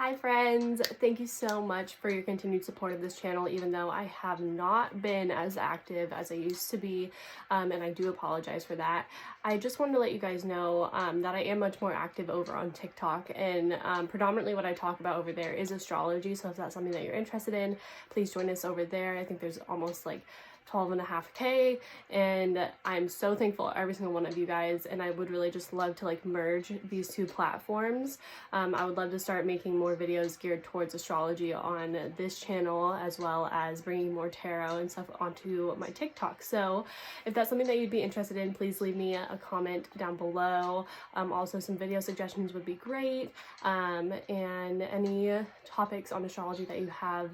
Hi friends, thank you so much for your continued support of this channel, even though I have not been as active as I used to be, and I do apologize for that. I just wanted to let you guys know that I am much more active over on TikTok, and predominantly what I talk about over there is astrology, so if that's something that you're interested in, please join us over there. I think there's almost like 12.5K, and I'm so thankful for every single one of you guys, and I would really just love to like merge these two platforms. I would love to start making more videos geared towards astrology on this channel, as well as bringing more tarot and stuff onto my TikTok. So if that's something that you'd be interested in, please leave me a comment down below. Also some video suggestions would be great, and any topics on astrology that you have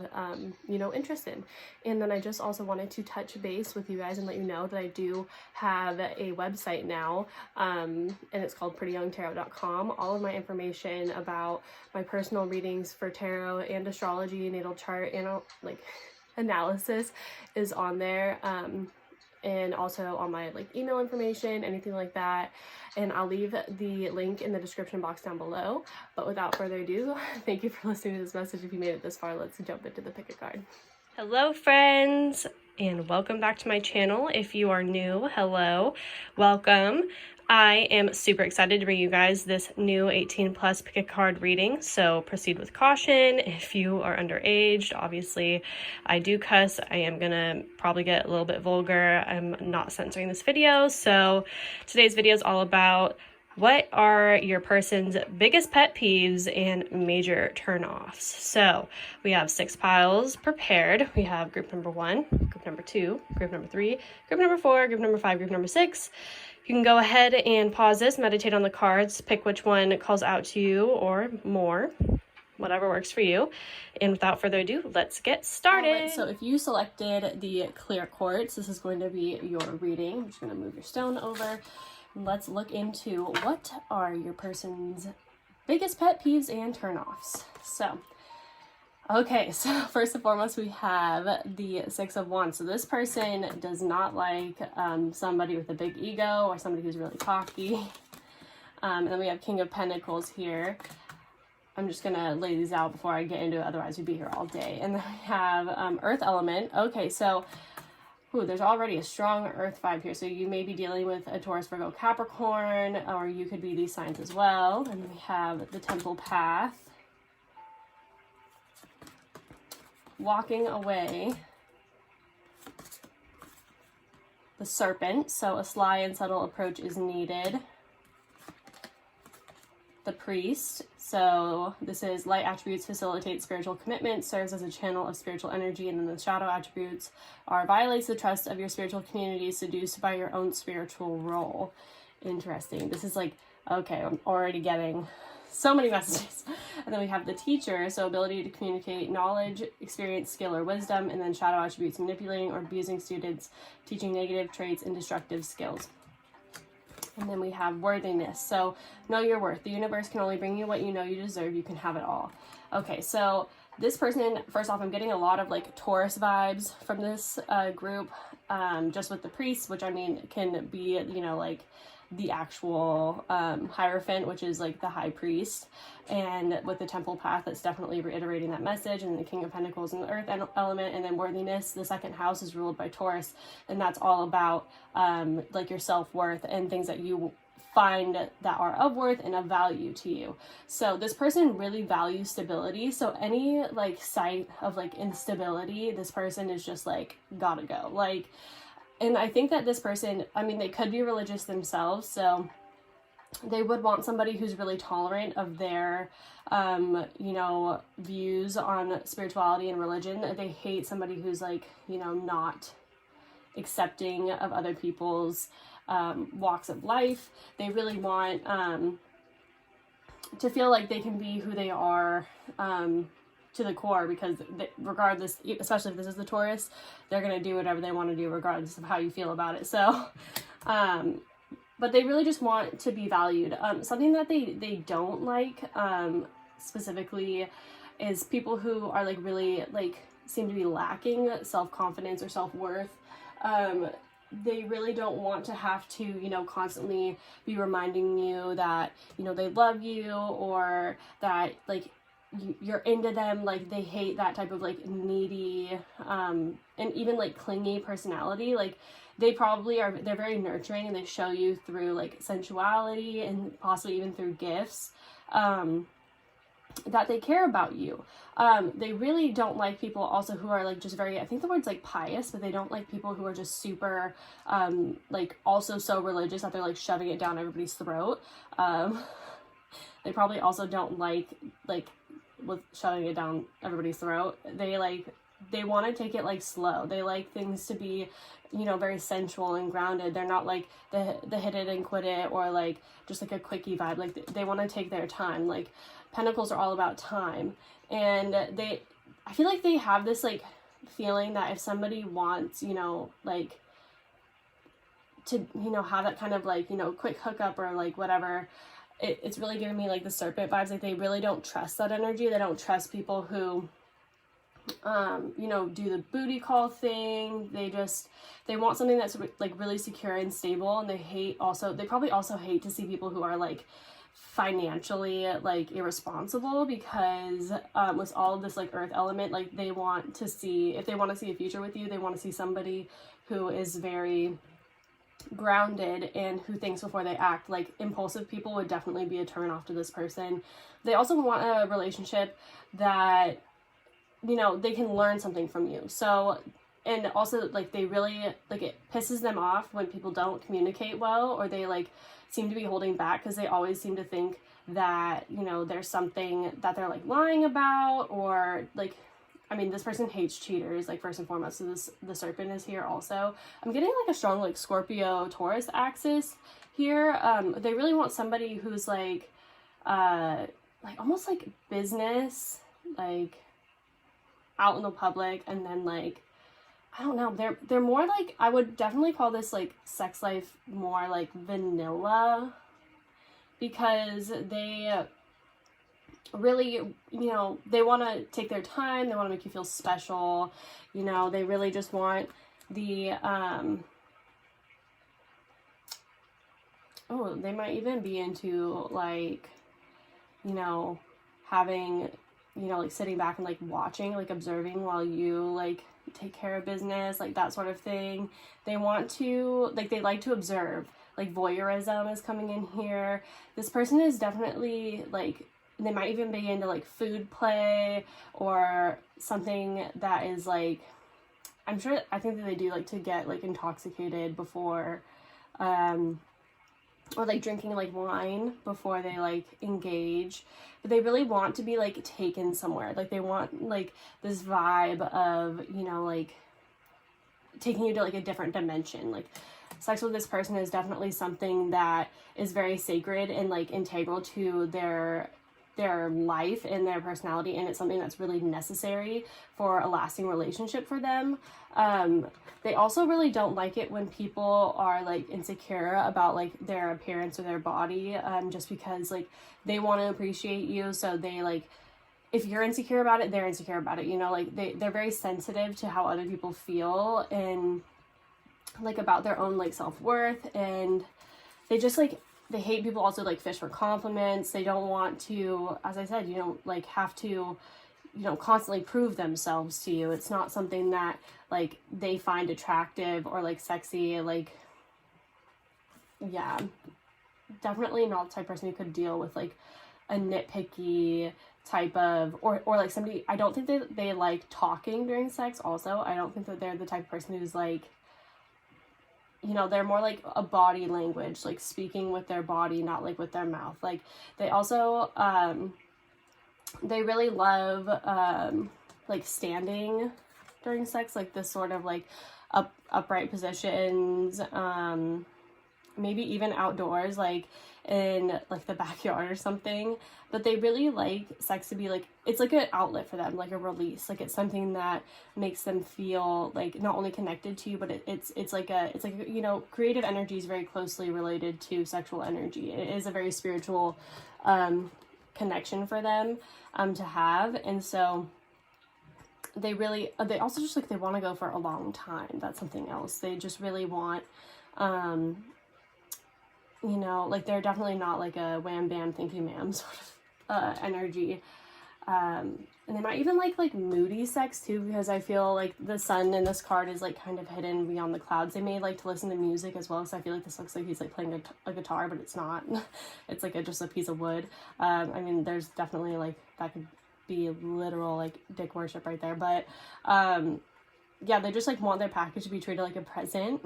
interest in. And then I just also wanted to touch base with you guys and let you know that I do have a website now, and it's called prettyyoungtarot.com. All of my information about my personal readings for tarot and astrology, natal chart, and like analysis is on there, and also all my like email information, anything like that, and I'll leave the link in the description box down below. But without further ado, thank you for listening to this message. If you made it this far, let's jump into the pick a card. Hello friends, and welcome back to my channel. If you are new, hello, welcome. I am super excited to bring you guys this new 18 plus pick a card reading, so proceed with caution. If you are underage, obviously I do cuss. I am gonna probably get a little bit vulgar. I'm not censoring this video. So today's video is all about what are your person's biggest pet peeves and major turnoffs. So we have 6 piles prepared. We have group number 1, group number 2, group number 3, group number 4, group number 5, group number 6. You can go ahead and pause this, meditate on the cards, pick which one calls out to you or more, whatever works for you. And without further ado, let's get started. Right, so if you selected the clear quartz, this is going to be your reading. I'm just going to move your stone over. Let's look into what are your person's biggest pet peeves and turnoffs. So, okay, so first and foremost, we have the 6 of Wands. So this person does not like somebody with a big ego or somebody who's really cocky. And then we have King of Pentacles here. I'm just gonna lay these out before I get into it, otherwise we'd be here all day. And then we have Earth element. Okay, so there's already a strong earth vibe here. So you may be dealing with a Taurus, Virgo, Capricorn, or you could be these signs as well. And then we have the Temple Path. Walking away. The Serpent. So a sly and subtle approach is needed. The Priest. So this is light attributes facilitate spiritual commitment, serves as a channel of spiritual energy, and then the shadow attributes are violates the trust of your spiritual community, seduced by your own spiritual role. Interesting. This is like, okay, I'm already getting so many messages. And then we have the Teacher, so ability to communicate knowledge, experience, skill, or wisdom, and then shadow attributes manipulating or abusing students, teaching negative traits and destructive skills. And then we have worthiness. So know your worth. The universe can only bring you what you know you deserve. You can have it all. Okay, so this person, first off, I'm getting a lot of like Taurus vibes from this group, just with the Priest, which I mean can be, like the actual Hierophant, which is like the High Priest, and with the Temple Path, that's definitely reiterating that message, and the King of Pentacles and the Earth element, and then worthiness. The second house is ruled by Taurus, and that's all about like your self-worth and things that you find that are of worth and of value to you. So this person really values stability, so any like sight of like instability, this person is just like gotta go. Like, and I think that this person, I mean, they could be religious themselves, so they would want somebody who's really tolerant of their, views on spirituality and religion. They hate somebody who's like, not accepting of other people's walks of life. They really want to feel like they can be who they are, to the core, because regardless, especially if this is the Taurus, they're going to do whatever they want to do regardless of how you feel about it. So but they really just want to be valued. Something that they don't like specifically is people who are like really like seem to be lacking self-confidence or self-worth. They really don't want to have to, constantly be reminding you that, they love you, or that like you're into them. Like they hate that type of like needy and even like clingy personality. Like they probably are, they're very nurturing, and they show you through like sensuality and possibly even through gifts that they care about you. They really don't like people also who are like just very, I think the word's like pious, but they don't like people who are just super like also so religious that they're like shoving it down everybody's throat. They probably also don't like with shoving it down everybody's throat. They want to take it like slow. They like things to be, you know, very sensual and grounded. They're not like the hit it and quit it, or like just like a quickie vibe. Like they want to take their time. Like Pentacles are all about time, and I feel like they have this like feeling that if somebody wants, you know, like to, you know, have that kind of like, you know, quick hookup or like whatever, it's really giving me like the serpent vibes. Like they really don't trust that energy. They don't trust people who you know, do the booty call thing. They want something that's like really secure and stable, and they probably also hate to see people who are like financially like irresponsible, because with all of this like earth element, like they want to see, if they want to see a future with you, they want to see somebody who is very grounded and who thinks before they act. Like impulsive people would definitely be a turn off to this person. They also want a relationship that, you know, they can learn something from you. So, and also like they really, like it pisses them off when people don't communicate well, or they like seem to be holding back, because they always seem to think that, you know, there's something that they're like lying about, or like, I mean, this person hates cheaters, like first and foremost. So the serpent is here also. I'm getting like a strong like Scorpio Taurus axis here. They really want somebody who's like almost like business, like out in the public, and then like, I don't know, they're more like, I would definitely call this like sex life more like vanilla, because they really, you know, they want to take their time, they want to make you feel special, you know, they really just want the oh, they might even be into like, you know, having, you know, like sitting back and like watching, like observing while you like take care of business, like that sort of thing. They want to, like, they like to observe, like voyeurism is coming in here. This person is definitely like, they might even be into like food play or something that is like, I think that they do like to get like intoxicated before, or like drinking like wine before they like engage. But they really want to be like taken somewhere. Like they want like this vibe of, you know, like taking you to like a different dimension. Like sex with this person is definitely something that is very sacred and like integral to their life and their personality, and it's something that's really necessary for a lasting relationship for them. They also really don't like it when people are like insecure about like their appearance or their body, just because like they want to appreciate you. So they like, if you're insecure about it, they're insecure about it, you know, like they're very sensitive to how other people feel and like about their own like self-worth, and they just like, they hate people also like fish for compliments. They don't want to, as I said, you know, like have to, you know, constantly prove themselves to you. It's not something that like they find attractive or like sexy. Like, yeah, definitely not the type of person who could deal with like a nitpicky type of, or like somebody, I don't think they like talking during sex also. I don't think that they're the type of person who's like, you know, they're more like a body language, like speaking with their body, not like with their mouth. Like they also, they really love, like standing during sex, like this sort of like upright positions, maybe even outdoors, like in like the backyard or something. But they really like sex to be like, it's like an outlet for them, like a release. Like it's something that makes them feel like not only connected to you, but it's like you know, creative energy is very closely related to sexual energy. It is a very spiritual connection for them to have. And so they also just like, they want to go for a long time. That's something else. They just really want, you know, like they're definitely not like a wham bam thank you ma'am sort of energy. And they might even like moody sex too, because I feel like the sun in this card is like kind of hidden beyond the clouds. They may like to listen to music as well, so I feel like this looks like he's like playing a guitar, but it's not. It's like just a piece of wood. I mean, there's definitely like, that could be literal like dick worship right there, but yeah, they just like want their package to be treated like a present.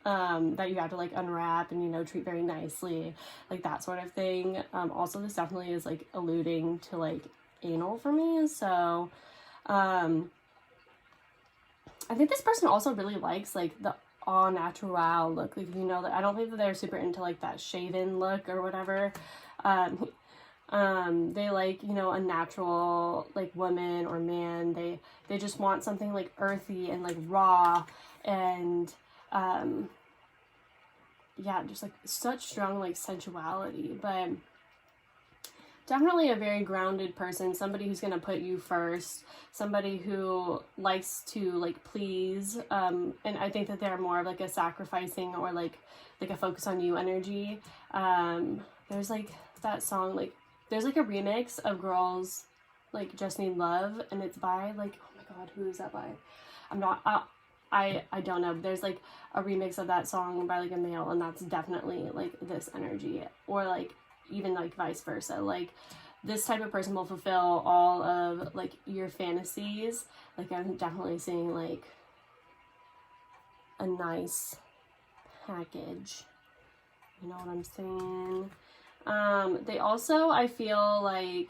That you have to like unwrap and, you know, treat very nicely, like that sort of thing. Also, this definitely is like alluding to like anal for me, so I think this person also really likes like the au naturel look, like, you know, I don't think that they're super into like that shaven look or whatever. They like, you know, a natural like woman or man. They just want something like earthy and like raw, and yeah, just like such strong like sensuality, but definitely a very grounded person, somebody who's gonna put you first, somebody who likes to like please, and I think that they're more of like a sacrificing or like a focus on you energy. There's like that song, like there's like a remix of Girls Like Just Need Love, and it's by like, oh my god, who is that by? I don't know. There's like a remix of that song by like a male, and that's definitely like this energy, or like even like vice versa. Like this type of person will fulfill all of like your fantasies. Like I'm definitely seeing like a nice package. You know what I'm saying? They also, I feel like,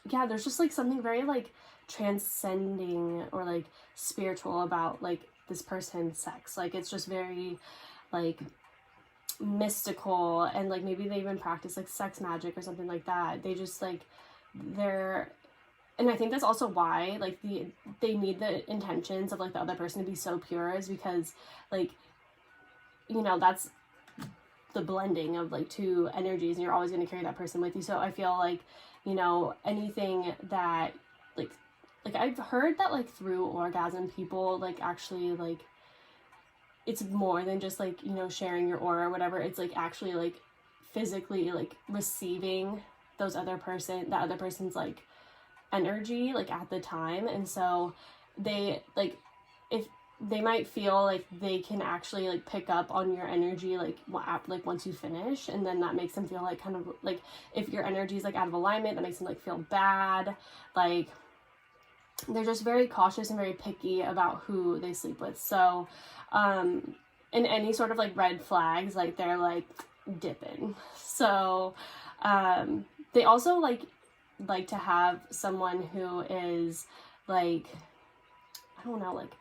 yeah, there's just like something very like transcending or like spiritual about like this person's sex. Like it's just very like mystical, and like maybe they even practice like sex magic or something like that. They just like, and I think that's also why like they need the intentions of like the other person to be so pure, is because like, you know, that's the blending of like two energies, and you're always going to carry that person with you. So I feel like, you know, anything that like I've heard that like through orgasm people like actually like, it's more than just like, you know, sharing your aura or whatever. It's like actually like physically like receiving that other person's like energy like at the time. And so they like, if they might feel like they can actually like pick up on your energy like once you finish, and then that makes them feel like kind of like, if your energy is like out of alignment, that makes them like feel bad. Like they're just very cautious and very picky about who they sleep with. So in any sort of like red flags, like they're like dipping. So they also like to have someone who is like, I don't know, like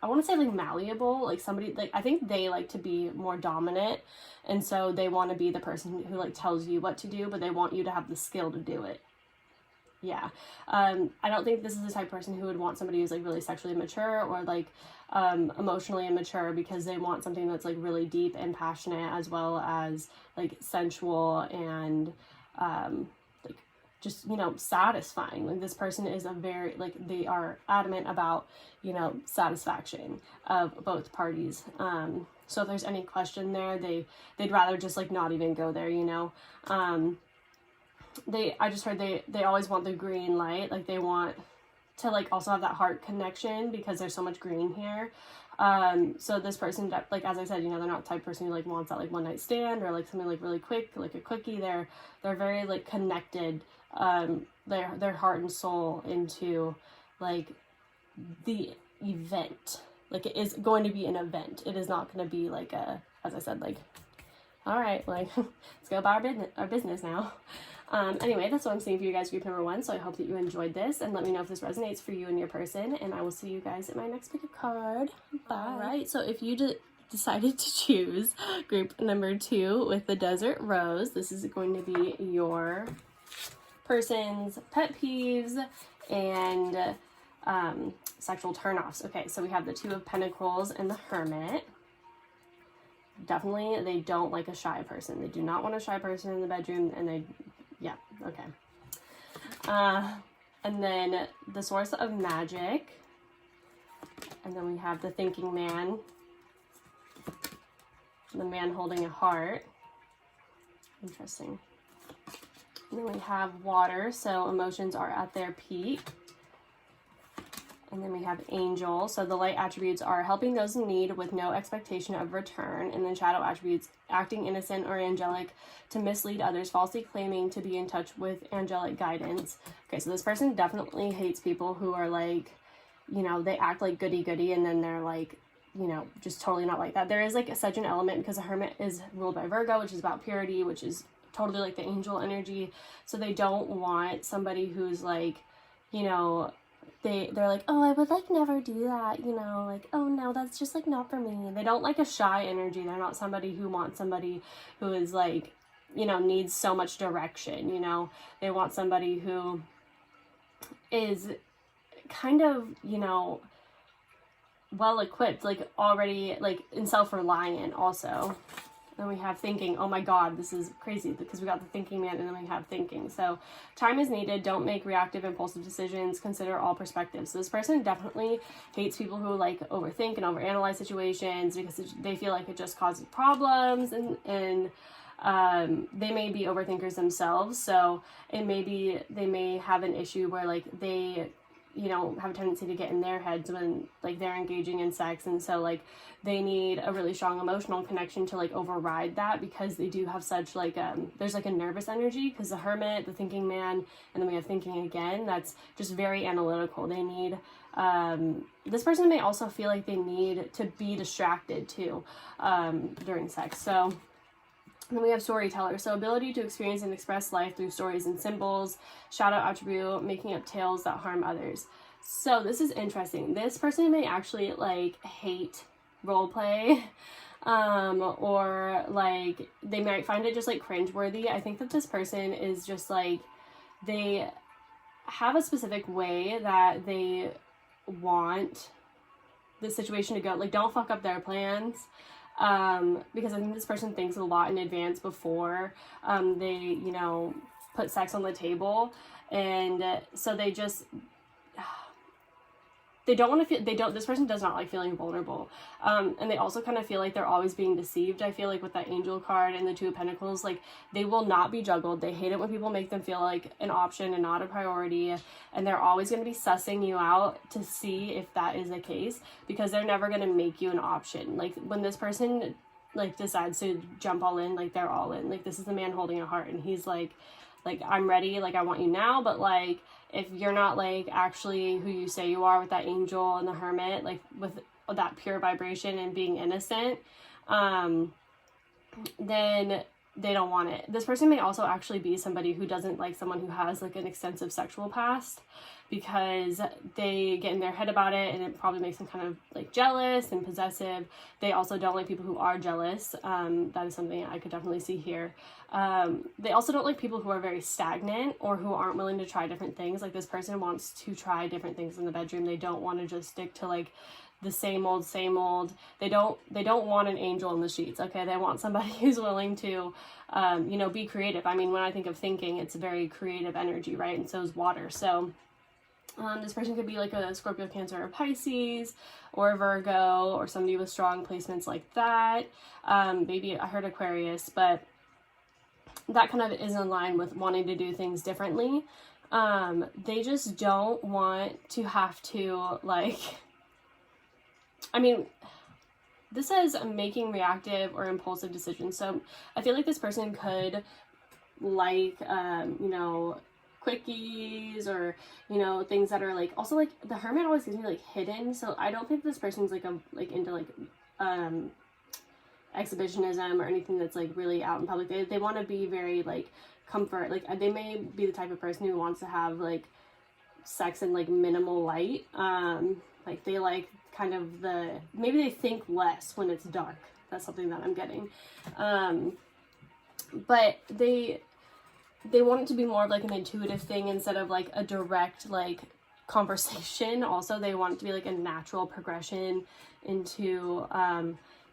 I want to say like malleable, like somebody like, I think they like to be more dominant, and so they want to be the person who like tells you what to do, but they want you to have the skill to do it. Yeah. I don't think this is the type of person who would want somebody who's like really sexually immature or like emotionally immature, because they want something that's like really deep and passionate, as well as like sensual and like just, you know, satisfying. Like this person is a very like, they are adamant about, you know, satisfaction of both parties. So if there's any question there, they'd rather just like not even go there, you know. I just heard they always want the green light. Like they want to like also have that heart connection, because there's so much green here. So this person, like, as I said, you know, they're not the type of person who like wants that like one night stand or like something like really quick, like a quickie. They're very like connected, their heart and soul into like the event. Like it is going to be an event. It is not going to be like a, as I said, like, all right, like let's go about our business now. Anyway, that's what I'm seeing for you guys, group number 1. So I hope that you enjoyed this, and let me know if this resonates for you and your person, and I will see you guys at my next pick a card. Bye. All right, so if you decided to choose group number 2 with the Desert Rose, this is going to be your person's pet peeves and sexual turnoffs. Okay, so we have the 2 of Pentacles and the Hermit. Definitely, they don't like a shy person. They do not want a shy person in the bedroom, and yeah, okay. And then the Source of Magic. And then we have the Thinking Man. The Man Holding a Heart. Interesting. And then we have water, so emotions are at their peak. And then we have angel, so the light attributes are helping those in need with no expectation of return. And then shadow attributes, acting innocent or angelic to mislead others, falsely claiming to be in touch with angelic guidance. Okay, so this person definitely hates people who are like, you know, they act like goody-goody and then they're like, you know, just totally not like that. There is like such an element because the hermit is ruled by Virgo, which is about purity, which is totally like the angel energy. So they don't want somebody who's like, you know, they're like, oh, I would like never do that, you know, like, oh no, that's just like not for me. They don't like a shy energy. They're not somebody who wants somebody who is like, you know, needs so much direction, you know. They want somebody who is kind of, you know, well equipped, like already like and self-reliant also. Then we have thinking. Oh my god, this is crazy because we got the thinking man and then we have thinking. So time is needed. Don't make reactive impulsive decisions. Consider all perspectives. So this person definitely hates people who like overthink and overanalyze situations because they feel like it just causes problems, and they may be overthinkers themselves. So it may be they may have an issue where like they, you know, have a tendency to get in their heads when like they're engaging in sex, and so like they need a really strong emotional connection to like override that because they do have such like there's like a nervous energy because the hermit, the thinking man, and then we have thinking again, that's just very analytical. They need this person may also feel like they need to be distracted too during sex. So then we have storyteller, so ability to experience and express life through stories and symbols. Shadow attribute, making up tales that harm others. So this is interesting. This person may actually like hate role play, or like they might find it just like cringeworthy. I think that this person is just like, they have a specific way that they want the situation to go. Like, don't fuck up their plans. Because I think this person thinks a lot in advance before they, you know, put sex on the table, and so they just they don't want to feel, this person does not like feeling vulnerable, and they also kind of feel like they're always being deceived. I feel like with that angel card and the Two of Pentacles, like they will not be juggled. They hate it when people make them feel like an option and not a priority, and they're always going to be sussing you out to see if that is the case, because they're never going to make you an option. Like when this person like decides to jump all in, like they're all in. Like this is the man holding a heart, and he's like I'm ready, like I want you now, but like if you're not like actually who you say you are with that angel and the hermit, like with that pure vibration and being innocent, then they don't want it. This person may also actually be somebody who doesn't like someone who has like an extensive sexual past, because they get in their head about it and it probably makes them kind of like jealous and possessive. They also don't like people who are jealous. That is something I could definitely see here. They also don't like people who are very stagnant or who aren't willing to try different things. Like this person wants to try different things in the bedroom. They don't want to just stick to like the same old. They don't want an angel in the sheets. Okay, they want somebody who's willing to you know, be creative. I mean, when I think of thinking, it's a very creative energy, right? And so is water. So this person could be like a Scorpio, Cancer, or Pisces, or Virgo, or somebody with strong placements like that. Maybe I heard Aquarius, but that kind of is in line with wanting to do things differently. They just don't want to have to like, I mean, this says making reactive or impulsive decisions. So I feel like this person could like, you know, quickies, or, you know, things that are like, also like the hermit always gives me like hidden. So I don't think this person's like into like exhibitionism or anything that's like really out in public. They want to be very like comfort. Like they may be the type of person who wants to have like sex in like minimal light. Like they like kind of maybe they think less when it's dark. That's something that I'm getting. But they want it to be more of like an intuitive thing instead of like a direct like conversation. Also, they want it to be like a natural progression into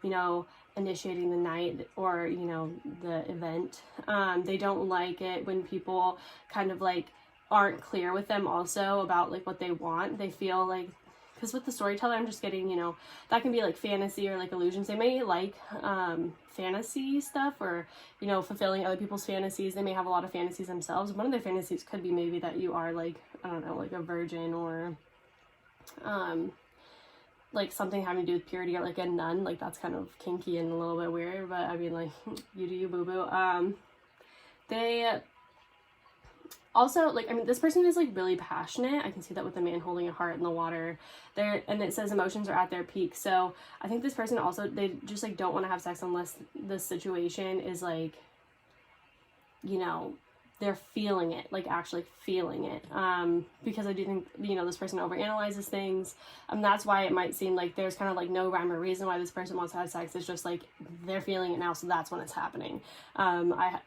you know, initiating the night or, you know, the event. They don't like it when people kind of like aren't clear with them also about like what they want. They feel like because with the storyteller, I'm just getting, you know, that can be like fantasy or like illusions. They may like fantasy stuff, or, you know, fulfilling other people's fantasies. They may have a lot of fantasies themselves. One of their fantasies could be maybe that you are like, I don't know, like a virgin, or like something having to do with purity, or like a nun. Like that's kind of kinky and a little bit weird, but I mean, like, you do you, boo boo. They also, like, I mean, this person is like really passionate. I can see that with the man holding a heart in the water there, and it says emotions are at their peak. So I think this person also, they just like don't want to have sex unless the situation is like, you know, they're feeling it, like actually feeling it. Because I do think, you know, this person overanalyzes things. That's why it might seem like there's kind of like no rhyme or reason why this person wants to have sex. It's just like they're feeling it now, so that's when it's happening.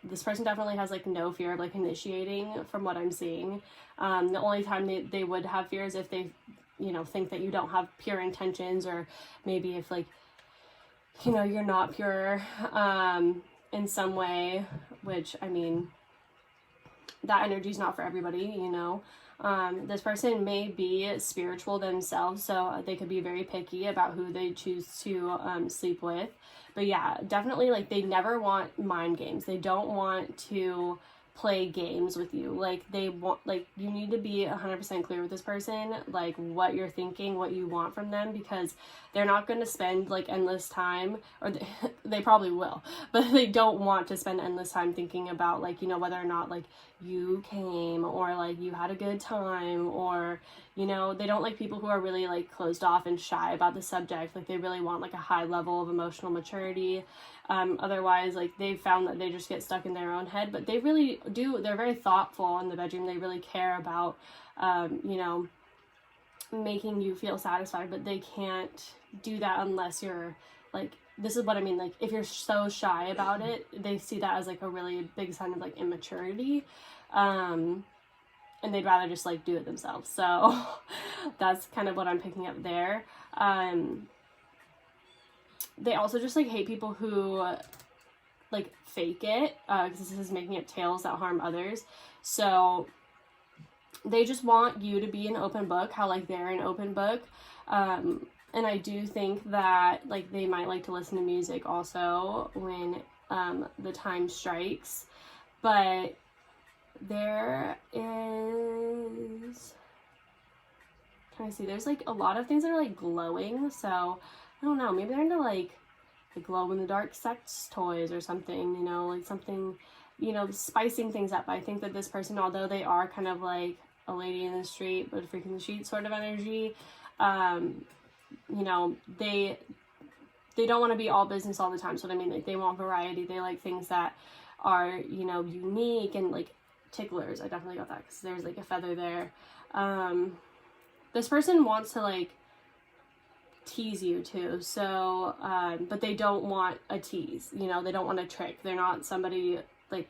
This person definitely has like no fear of like initiating from what I'm seeing. The only time they would have fear is if they, you know, think that you don't have pure intentions, or maybe if like, you know, you're not pure in some way, which, I mean, that energy is not for everybody, you know. This person may be spiritual themselves, so they could be very picky about who they choose to sleep with. But yeah, definitely, like, they never want mind games. They don't want to play games with you. Like, they want, like, you need to be 100% clear with this person, like, what you're thinking, what you want from them, because they're not going to spend, like, endless time, or they probably will, but they don't want to spend endless time thinking about, like, you know, whether or not, like, you came, or, like, you had a good time, or, you know, they don't like people who are really, like, closed off and shy about the subject. Like, they really want, like, a high level of emotional maturity. Otherwise, like, they've found that they just get stuck in their own head, but they really do, they're very thoughtful in the bedroom. They really care about, you know, making you feel satisfied, but they can't do that unless you're, like, this is what I mean, like, if you're so shy about it, they see that as, like, a really big sign of, like, immaturity, and they'd rather just, like, do it themselves. So that's kind of what I'm picking up there. They also just, like, hate people who, like, fake it, because this is making up tales that harm others. So they just want you to be an open book, how, like, they're an open book. And I do think that, like, they might like to listen to music also when the time strikes. But there is, trying to see, there's, like, a lot of things that are, like, glowing. So I don't know, maybe they're into, like glow-in-the-dark sex toys or something, you know, like something, you know, spicing things up. I think that this person, although they are kind of like a lady in the street but freaking the sheet sort of energy, you know, they don't want to be all business all the time. So what I mean, like, they want variety. They like things that are, you know, unique and, like, ticklers. I definitely got that because there's, like, a feather there. This person wants to, like, tease you too, so but they don't want a tease, you know, they don't want a trick. They're not somebody, like,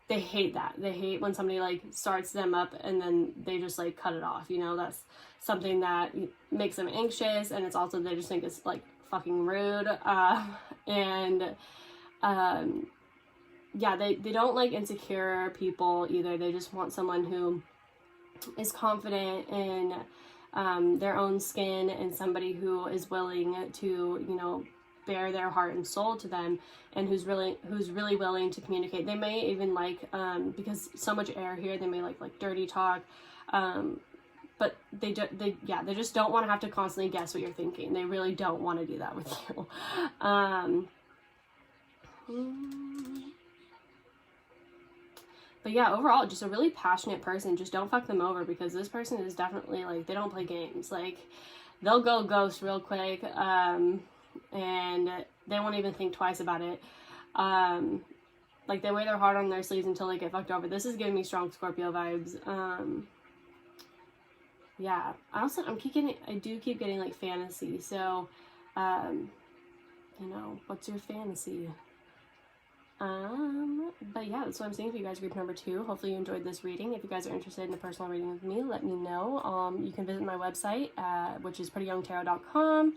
they hate that. They hate when somebody, like, starts them up and then they just, like, cut it off, you know. That's something that makes them anxious, and it's also, they just think it's, like, fucking rude. And yeah, they don't like insecure people either. They just want someone who is confident in their own skin, and somebody who is willing to, you know, bare their heart and soul to them, and who's really willing to communicate. They may even like, because so much air here, they may like dirty talk, but they just don't want to have to constantly guess what you're thinking. They really don't want to do that with you. But yeah, overall, just a really passionate person. Just don't fuck them over, because this person is definitely, like, they don't play games. Like, they'll go ghost real quick, and they won't even think twice about it. Like, they wear their heart on their sleeves until they get fucked over. This is giving me strong Scorpio vibes. Yeah, I do keep getting, like, fantasy. So, you know, what's your fantasy? But yeah, that's what I'm saying for you guys, group number 2. Hopefully you enjoyed this reading. If you guys are interested in a personal reading with me, let me know. You can visit my website, which is prettyyoungtarot.com,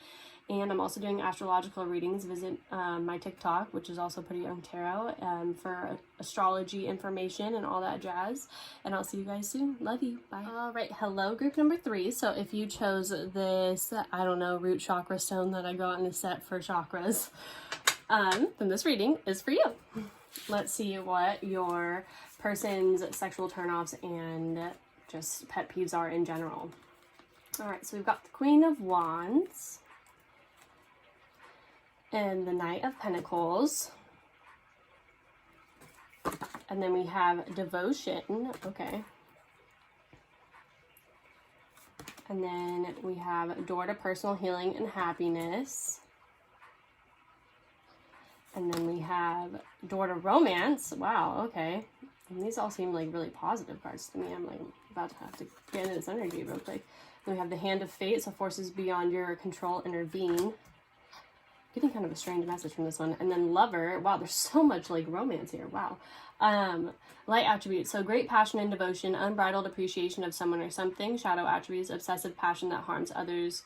And I'm also doing astrological readings. Visit my TikTok, which is also Pretty Young Tarot, for astrology information and all that jazz. And I'll see you guys soon. Love you. Bye. All right. Hello, group number 3. So if you chose this, I don't know, root chakra stone that I got in a set for chakras, then this reading is for you. Let's see what your person's sexual turnoffs and just pet peeves are in general. All right. So we've got the Queen of Wands and the Knight of Pentacles, and then we have Devotion, okay, and then we have Door to Personal Healing and Happiness, and then we have Door to Romance. Wow, okay, and these all seem like really positive cards to me. I'm like about to have to get into this energy real quick. Then we have the Hand of Fate, so forces beyond your control intervene. Getting kind of a strange message from this one. And then Lover. Wow, there's so much like romance here. Wow. Light attributes. So great passion and devotion, unbridled appreciation of someone or something. Shadow attributes, obsessive passion that harms others.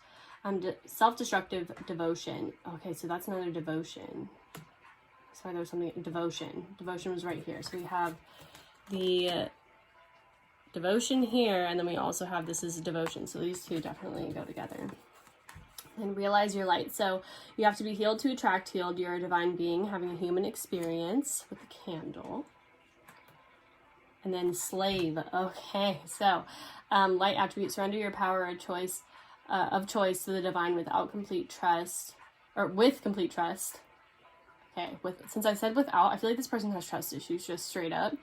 Self-destructive devotion. Okay, so that's another devotion. Sorry, there was something. Devotion. Devotion was right here. So we have the devotion here, and then we also have this is devotion. So these two definitely go together. And realize your light. So you have to be healed to attract healed. You're a divine being having a human experience with the candle. And then slave. Okay, so light attributes. Surrender your power of choice to the divine without complete trust, or with complete trust. Okay, since I said without, I feel like this person has trust issues, just straight up.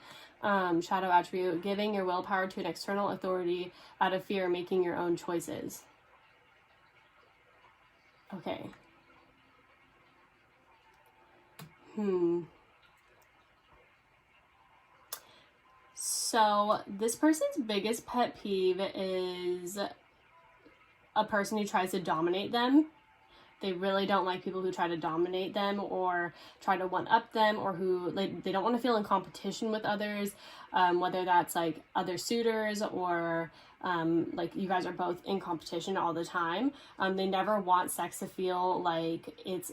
Shadow attribute. Giving your willpower to an external authority out of fear, making your own choices. Okay. So this person's biggest pet peeve is a person who tries to dominate them. They really don't like people who try to dominate them or try to one-up them, or who they don't want to feel in competition with others, whether that's like other suitors or like you guys are both in competition all the time. They never want sex to feel like it's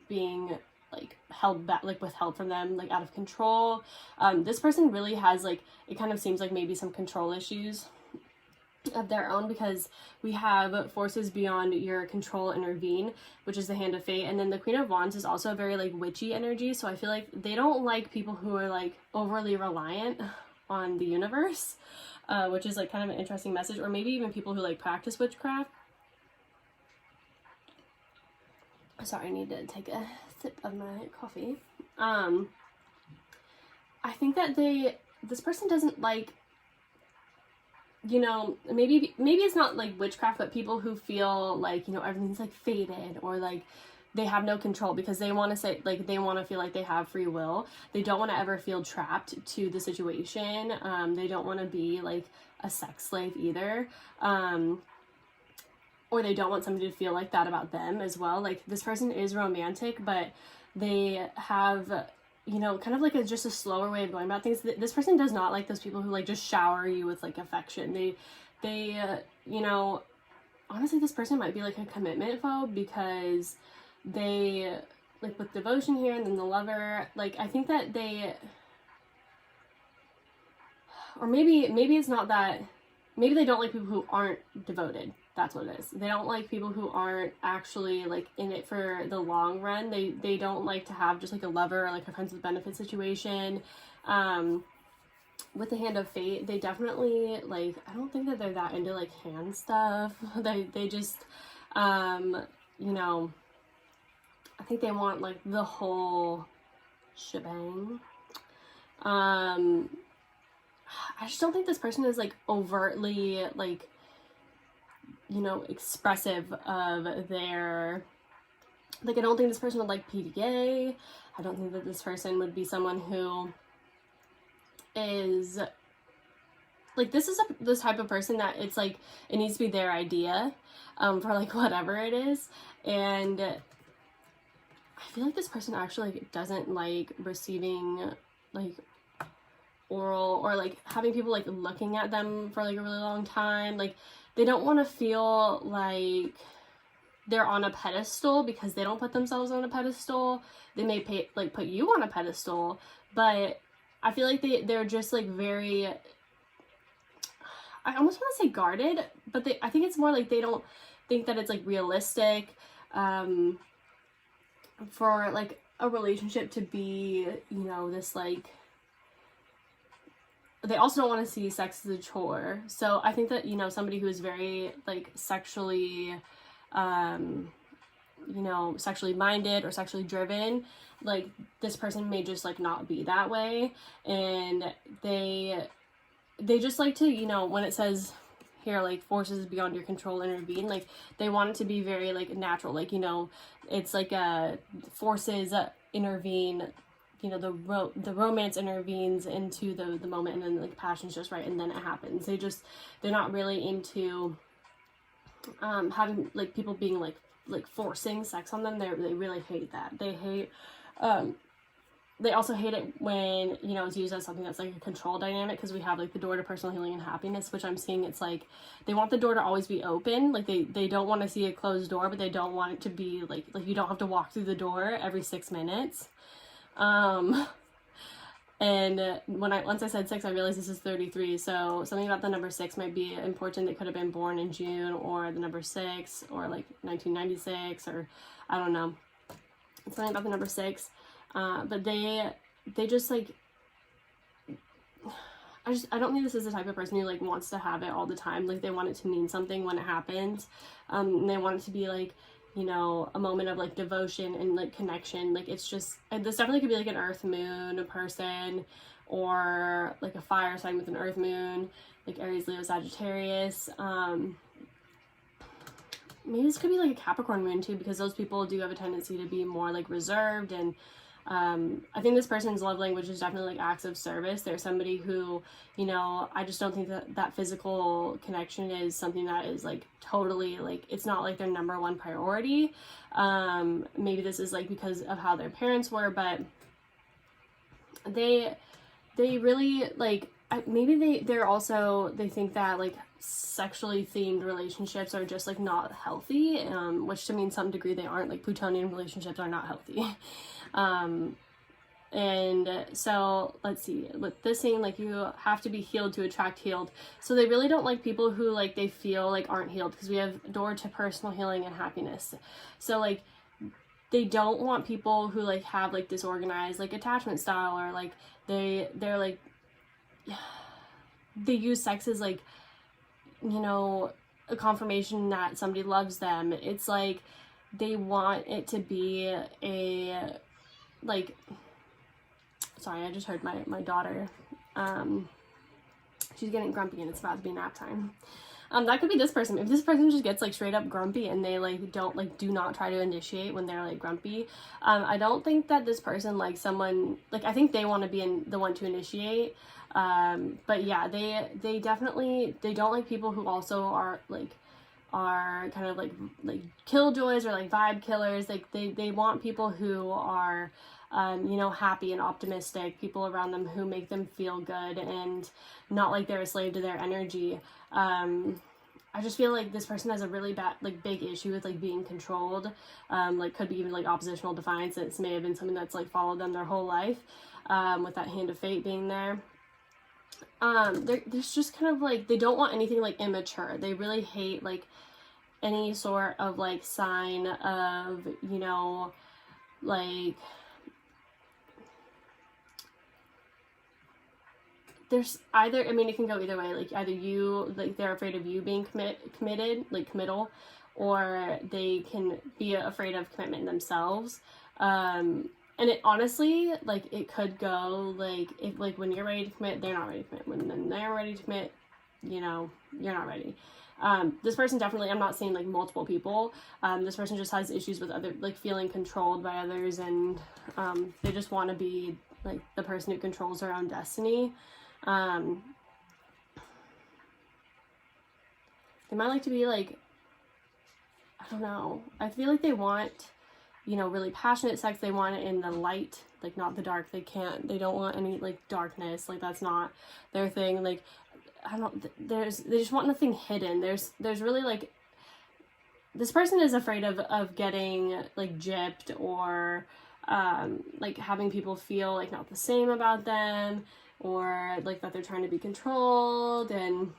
being like held back, like withheld from them, like out of control. This person really has like, it kind of seems like maybe some control issues of their own, because we have forces beyond your control intervene, which is the Hand of Fate, and then the Queen of Wands is also a very like witchy energy. So I feel like they don't like people who are like overly reliant on the universe, which is like kind of an interesting message, or maybe even people who like practice witchcraft. Sorry, I need to take a sip of my coffee. I think that this person doesn't like, you know, maybe it's not like witchcraft, but people who feel like, you know, everything's like fated, or like they have no control, because they want to say, like, they want to feel like they have free will. They don't want to ever feel trapped to the situation. They don't want to be like a sex slave either. Or they don't want somebody to feel like that about them as well. Like, this person is romantic, but they have, you know, kind of like just a slower way of going about things. This person does not like those people who like just shower you with like affection. They you know, honestly, this person might be like a commitment phobe, because they like with devotion here and then the Lover, like I think that they, or maybe it's not that, maybe they don't like people who aren't devoted. That's what it is. They don't like people who aren't actually like in it for the long run. They don't like to have just like a lover or like a friends with benefits situation. With the Hand of Fate, they definitely like, I don't think that they're that into like hand stuff. They just you know, I think they want like the whole shebang. I just don't think this person is like overtly like, you know, expressive of their, like, I don't think this person would like PDA. I don't think that this person would be someone who is like, this is this type of person that it's like, it needs to be their idea for like whatever it is. And I feel like this person actually like doesn't like receiving like oral, or like having people like looking at them for like a really long time. Like, they don't want to feel like they're on a pedestal because they don't put themselves on a pedestal. They may put you on a pedestal, but I feel like they're just like very, I almost want to say guarded, but I think it's more like they don't think that it's like realistic for like a relationship to be, you know, this like, they also don't want to see sex as a chore. So I think that, you know, somebody who is very like sexually, you know, sexually minded or sexually driven, like this person may just like not be that way. And they just like to, you know, when it says here, like forces beyond your control intervene, like they want it to be very like natural, like, you know, it's like forces intervene, you know, the romance intervenes into the moment, and then like passion's just right, and then it happens. They're not really into having like people being like forcing sex on them. They really hate that. They also hate it when, you know, it's used as something that's like a control dynamic, because we have like the door to personal healing and happiness, which I'm seeing it's like they want the door to always be open. Like they don't want to see a closed door, but they don't want it to be like you don't have to walk through the door every 6 minutes. And once I said 6, I realized this is 33, so something about the number 6 might be important. It could have been born in June, or the number 6, or like 1996, or I don't know, something about the number 6. But they just like, I don't think this is the type of person who like wants to have it all the time. Like they want it to mean something when it happens. And they want it to be like, you know, a moment of like devotion and like connection. Like it's just, this definitely could be like an earth moon person, or like a fire sign with an earth moon, like Aries, Leo, Sagittarius. Maybe this could be like a Capricorn moon too, because those people do have a tendency to be more like reserved. And I think this person's love language is definitely like acts of service. They're somebody who, you know, I just don't think that physical connection is something that is like totally like, it's not like their number one priority. Maybe this is like because of how their parents were, but they really like, maybe they think that like sexually themed relationships are just like not healthy, which to me in some degree they aren't. Like plutonian relationships are not healthy. And so let's see, with this saying, like you have to be healed to attract healed. So they really don't like people who like they feel like aren't healed, because we have door to personal healing and happiness. So like they don't want people who like have like disorganized like attachment style, or like they're like, they use sex as like, you know, a confirmation that somebody loves them. It's like they want it to be a like, sorry, I just heard my daughter, she's getting grumpy and it's about to be nap time. That could be this person. If this person just gets like straight up grumpy and they like do not try to initiate when they're like grumpy, I don't think that this person likes someone, like I think they want to be the one to initiate. But yeah, they definitely, they don't like people who also are kind of like killjoys or like vibe killers. Like they want people who are, you know, happy and optimistic, people around them who make them feel good and not like they're a slave to their energy. I just feel like this person has a really big issue with like being controlled. Like could be even like oppositional defiance. It may have been something that's like followed them their whole life, with that hand of fate being there. There's just kind of like, they don't want anything like immature. They really hate like any sort of like sign of, you know, like there's either, I mean, it can go either way. Like either you, like they're afraid of you being committed, like committal, or they can be afraid of commitment themselves. And it honestly, like, it could go, like, if, like, when you're ready to commit, they're not ready to commit. When they're ready to commit, you know, you're not ready. This person definitely, I'm not saying, like, multiple people. This person just has issues with other, like, feeling controlled by others, and they just want to be, like, the person who controls their own destiny. They might like to be, like, I don't know. I feel like they want, you know, really passionate sex. They want it in the light, like not the dark. They don't want any like darkness. Like that's not their thing. Like, I don't, they just want nothing hidden. There's really like, this person is afraid of getting like gypped, or like having people feel like not the same about them, or like that they're trying to be controlled. And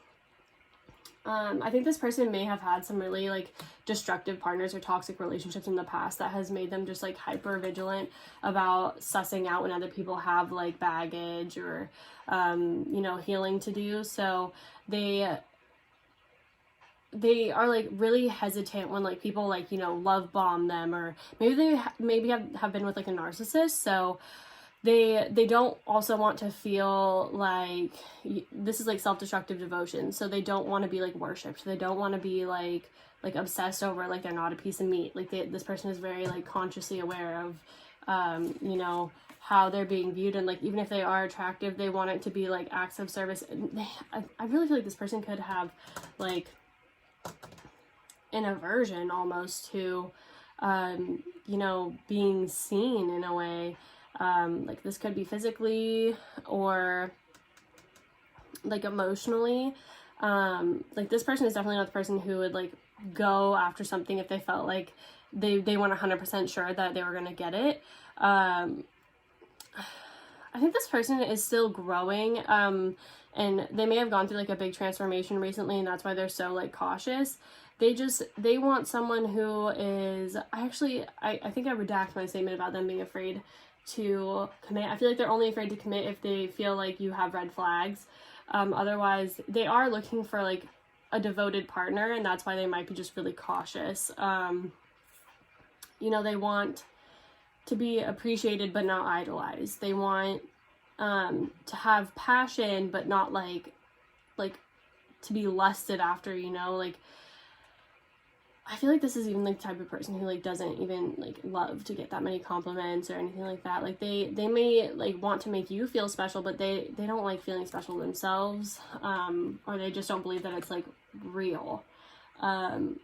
I think this person may have had some really like destructive partners or toxic relationships in the past that has made them just like hyper vigilant about sussing out when other people have like baggage or you know, healing to do. So they are like really hesitant when like people like, you know, love bomb them, or maybe they have been with like a narcissist. So they don't also want to feel like this is like self-destructive devotion. So they don't want to be like worshipped. They don't want to be like obsessed over like they're not a piece of meat. Like this person is very like consciously aware of you know, how they're being viewed, and like even if they are attractive, they want it to be like acts of service. And I really feel like this person could have like an aversion almost to you know, being seen in a way. Like this could be physically or like emotionally. Like this person is definitely not the person who would like go after something if they felt like they weren't 100% sure that they were gonna get it. I think this person is still growing, and they may have gone through like a big transformation recently, and that's why they're so like cautious. They want someone who is, I think I redact my statement about them being afraid to commit. I feel like they're only afraid to commit if they feel like you have red flags. Otherwise, they are looking for like a devoted partner, and that's why they might be just really cautious. You know, they want to be appreciated but not idolized. They want to have passion but not like to be lusted after, you know. Like I feel like this is even like the type of person who like doesn't even like love to get that many compliments or anything like that. Like they may like want to make you feel special, but they don't like feeling special themselves, or they just don't believe that it's like real. And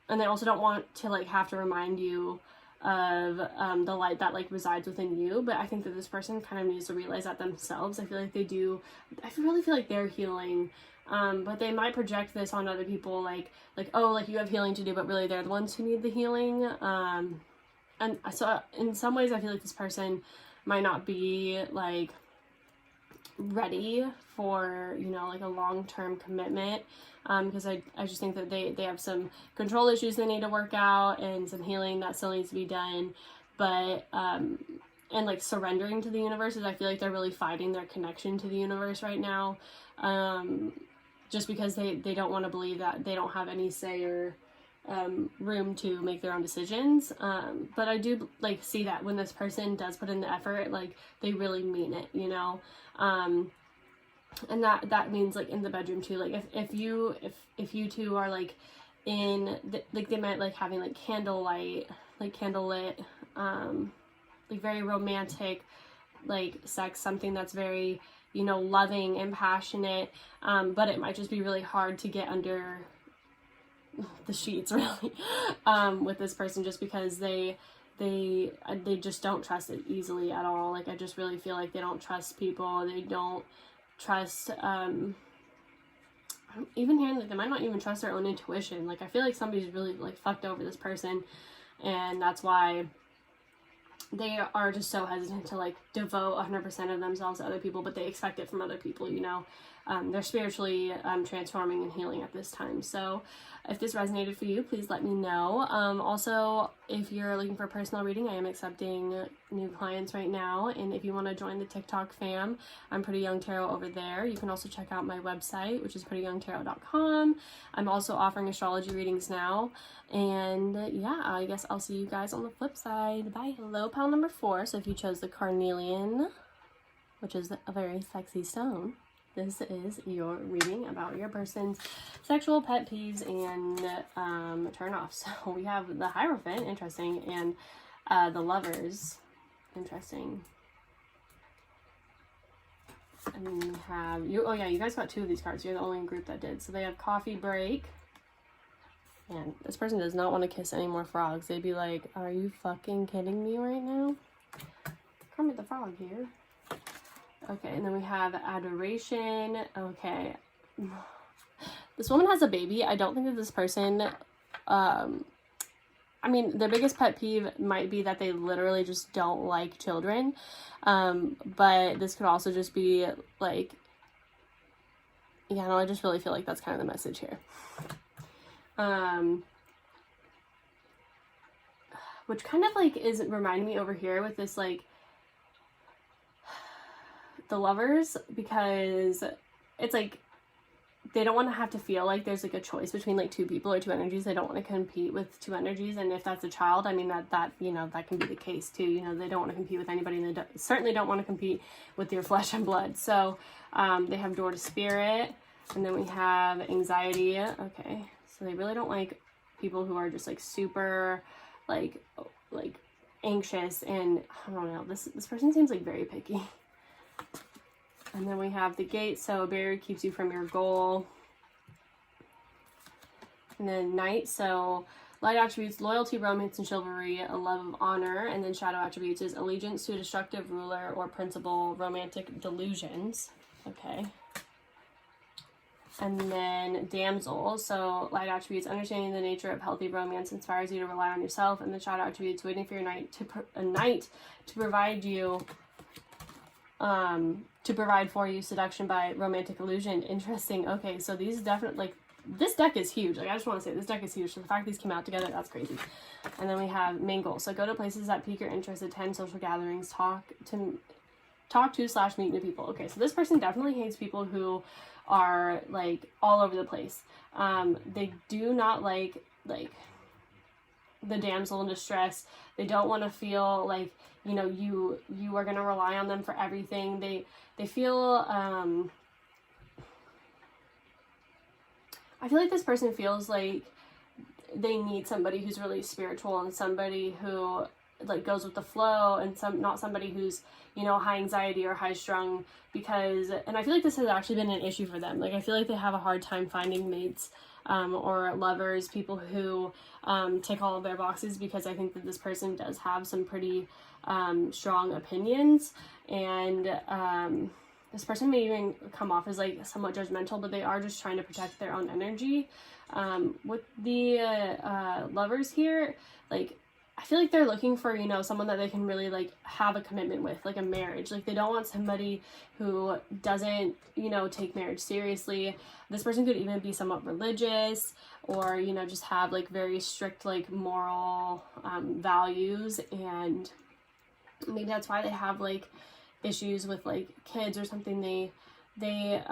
they also don't want to like have to remind you of the light that like resides within you. But I think that this person kind of needs to realize that themselves. I feel like they do. I really feel like they're healing. But they might project this on other people, like, oh, like you have healing to do, but really they're the ones who need the healing. And so in some ways I feel like this person might not be like ready for, you know, like a long-term commitment, because I just think that they have some control issues they need to work out, and some healing that still needs to be done. But and like surrendering to the universe, is I feel like they're really fighting their connection to the universe right now. Just because they don't want to believe that they don't have any say or room to make their own decisions. But I do like see that when this person does put in the effort, like they really mean it, you know. And that means like in the bedroom too. Like if you two are like in like they might like having like candlelit, like very romantic like sex, something that's very, you know, loving and passionate, but it might just be really hard to get under the sheets really with this person, just because they just don't trust it easily at all. Like I just really feel like they don't trust people. They don't trust even hearing that they might not even trust their own intuition. Like I feel like somebody's really like fucked over this person, and that's why they are just so hesitant to like devote 100% of themselves to other people, but they expect it from other people, you know. They're spiritually transforming and healing at this time. So if this resonated for you, please let me know. Also, if you're looking for a personal reading, I am accepting new clients right now. And if you want to join the TikTok fam, I'm Pretty Young Tarot over there. You can also check out my website, which is prettyyoungtarot.com. I'm also offering astrology readings now. And yeah, I guess I'll see you guys on the flip side. Bye. Hello, pile number 4. So if you chose the carnelian, which is a very sexy stone, this is your reading about your person's sexual pet peeves and turn-offs. So we have the Hierophant, interesting, and the Lovers, interesting. And then we have you. Oh yeah, you guys got 2 of these cards. You're the only group that did. So they have Coffee Break. And this person does not want to kiss any more frogs. They'd be like, "Are you fucking kidding me right now?" Kermit the Frog here. Okay, and then we have Adoration. Okay. This woman has a baby. I don't think that this person I mean, their biggest pet peeve might be that they literally just don't like children. But this could also just be like, yeah, no, I just really feel like that's kind of the message here. Which kind of like is reminding me over here with this, like, the Lovers, because it's like they don't want to have to feel like there's like a choice between like two people or two energies. They don't want to compete with two energies. And if that's a child, I mean, that you know, that can be the case too. You know, they don't want to compete with anybody, and they certainly don't want to compete with your flesh and blood. So they have Door to Spirit, and then we have Anxiety. Okay, so they really don't like people who are just like super like anxious, and I don't know, this person seems like very picky. And then we have the Gate, so a barrier keeps you from your goal. And then Knight, so light attributes, loyalty, romance, and chivalry, a love of honor. And then shadow attributes is allegiance to a destructive ruler or principle, romantic delusions. Okay. And then Damsel, so light attributes, understanding the nature of healthy romance inspires you to rely on yourself. And the shadow attributes, waiting for your knight to provide you, to provide for you, seduction by romantic illusion. Interesting. Okay, so these definitely, like, this deck is huge. Like, I just want to say this deck is huge. So the fact these came out together, that's crazy. And then we have Mingle. So go to places that pique your interest, attend social gatherings, talk to / meet new people. Okay, so this person definitely hates people who are like all over the place. They do not like the damsel in distress. They don't want to feel like, you know, you are going to rely on them for everything. They feel, I feel like this person feels like they need somebody who's really spiritual and somebody who like goes with the flow, and not somebody who's, you know, high anxiety or high strung, because, and I feel like this has actually been an issue for them. Like, I feel like they have a hard time finding mates, or lovers, people who tick all of their boxes, because I think that this person does have some pretty strong opinions, and this person may even come off as like somewhat judgmental, but they are just trying to protect their own energy. With the Lovers here, like, I feel like they're looking for, you know, someone that they can really like have a commitment with, like a marriage. Like, they don't want somebody who doesn't, you know, take marriage seriously. This person could even be somewhat religious, or, you know, just have like very strict like moral values, and maybe that's why they have like issues with like kids or something. They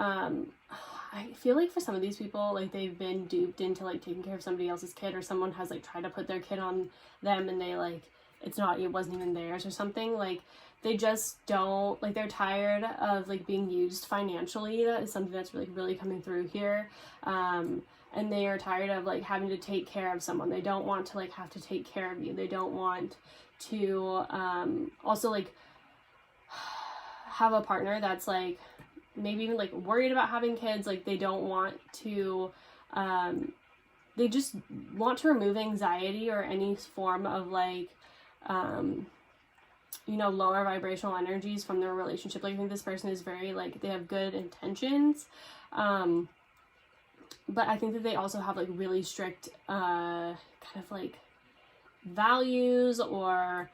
I feel like for some of these people, like, they've been duped into like taking care of somebody else's kid, or someone has like tried to put their kid on them, and they like, it wasn't even theirs or something. Like, they just don't, like, they're tired of like being used financially. That is something that's really coming through here. And they are tired of like having to take care of someone. They don't want to like have to take care of you. They don't want to also like have a partner that's like maybe even like worried about having kids. Like, they don't want to they just want to remove anxiety or any form of like you know, lower vibrational energies from their relationship. Like, I think this person is very like, they have good intentions, but I think that they also have like really strict kind of like values, or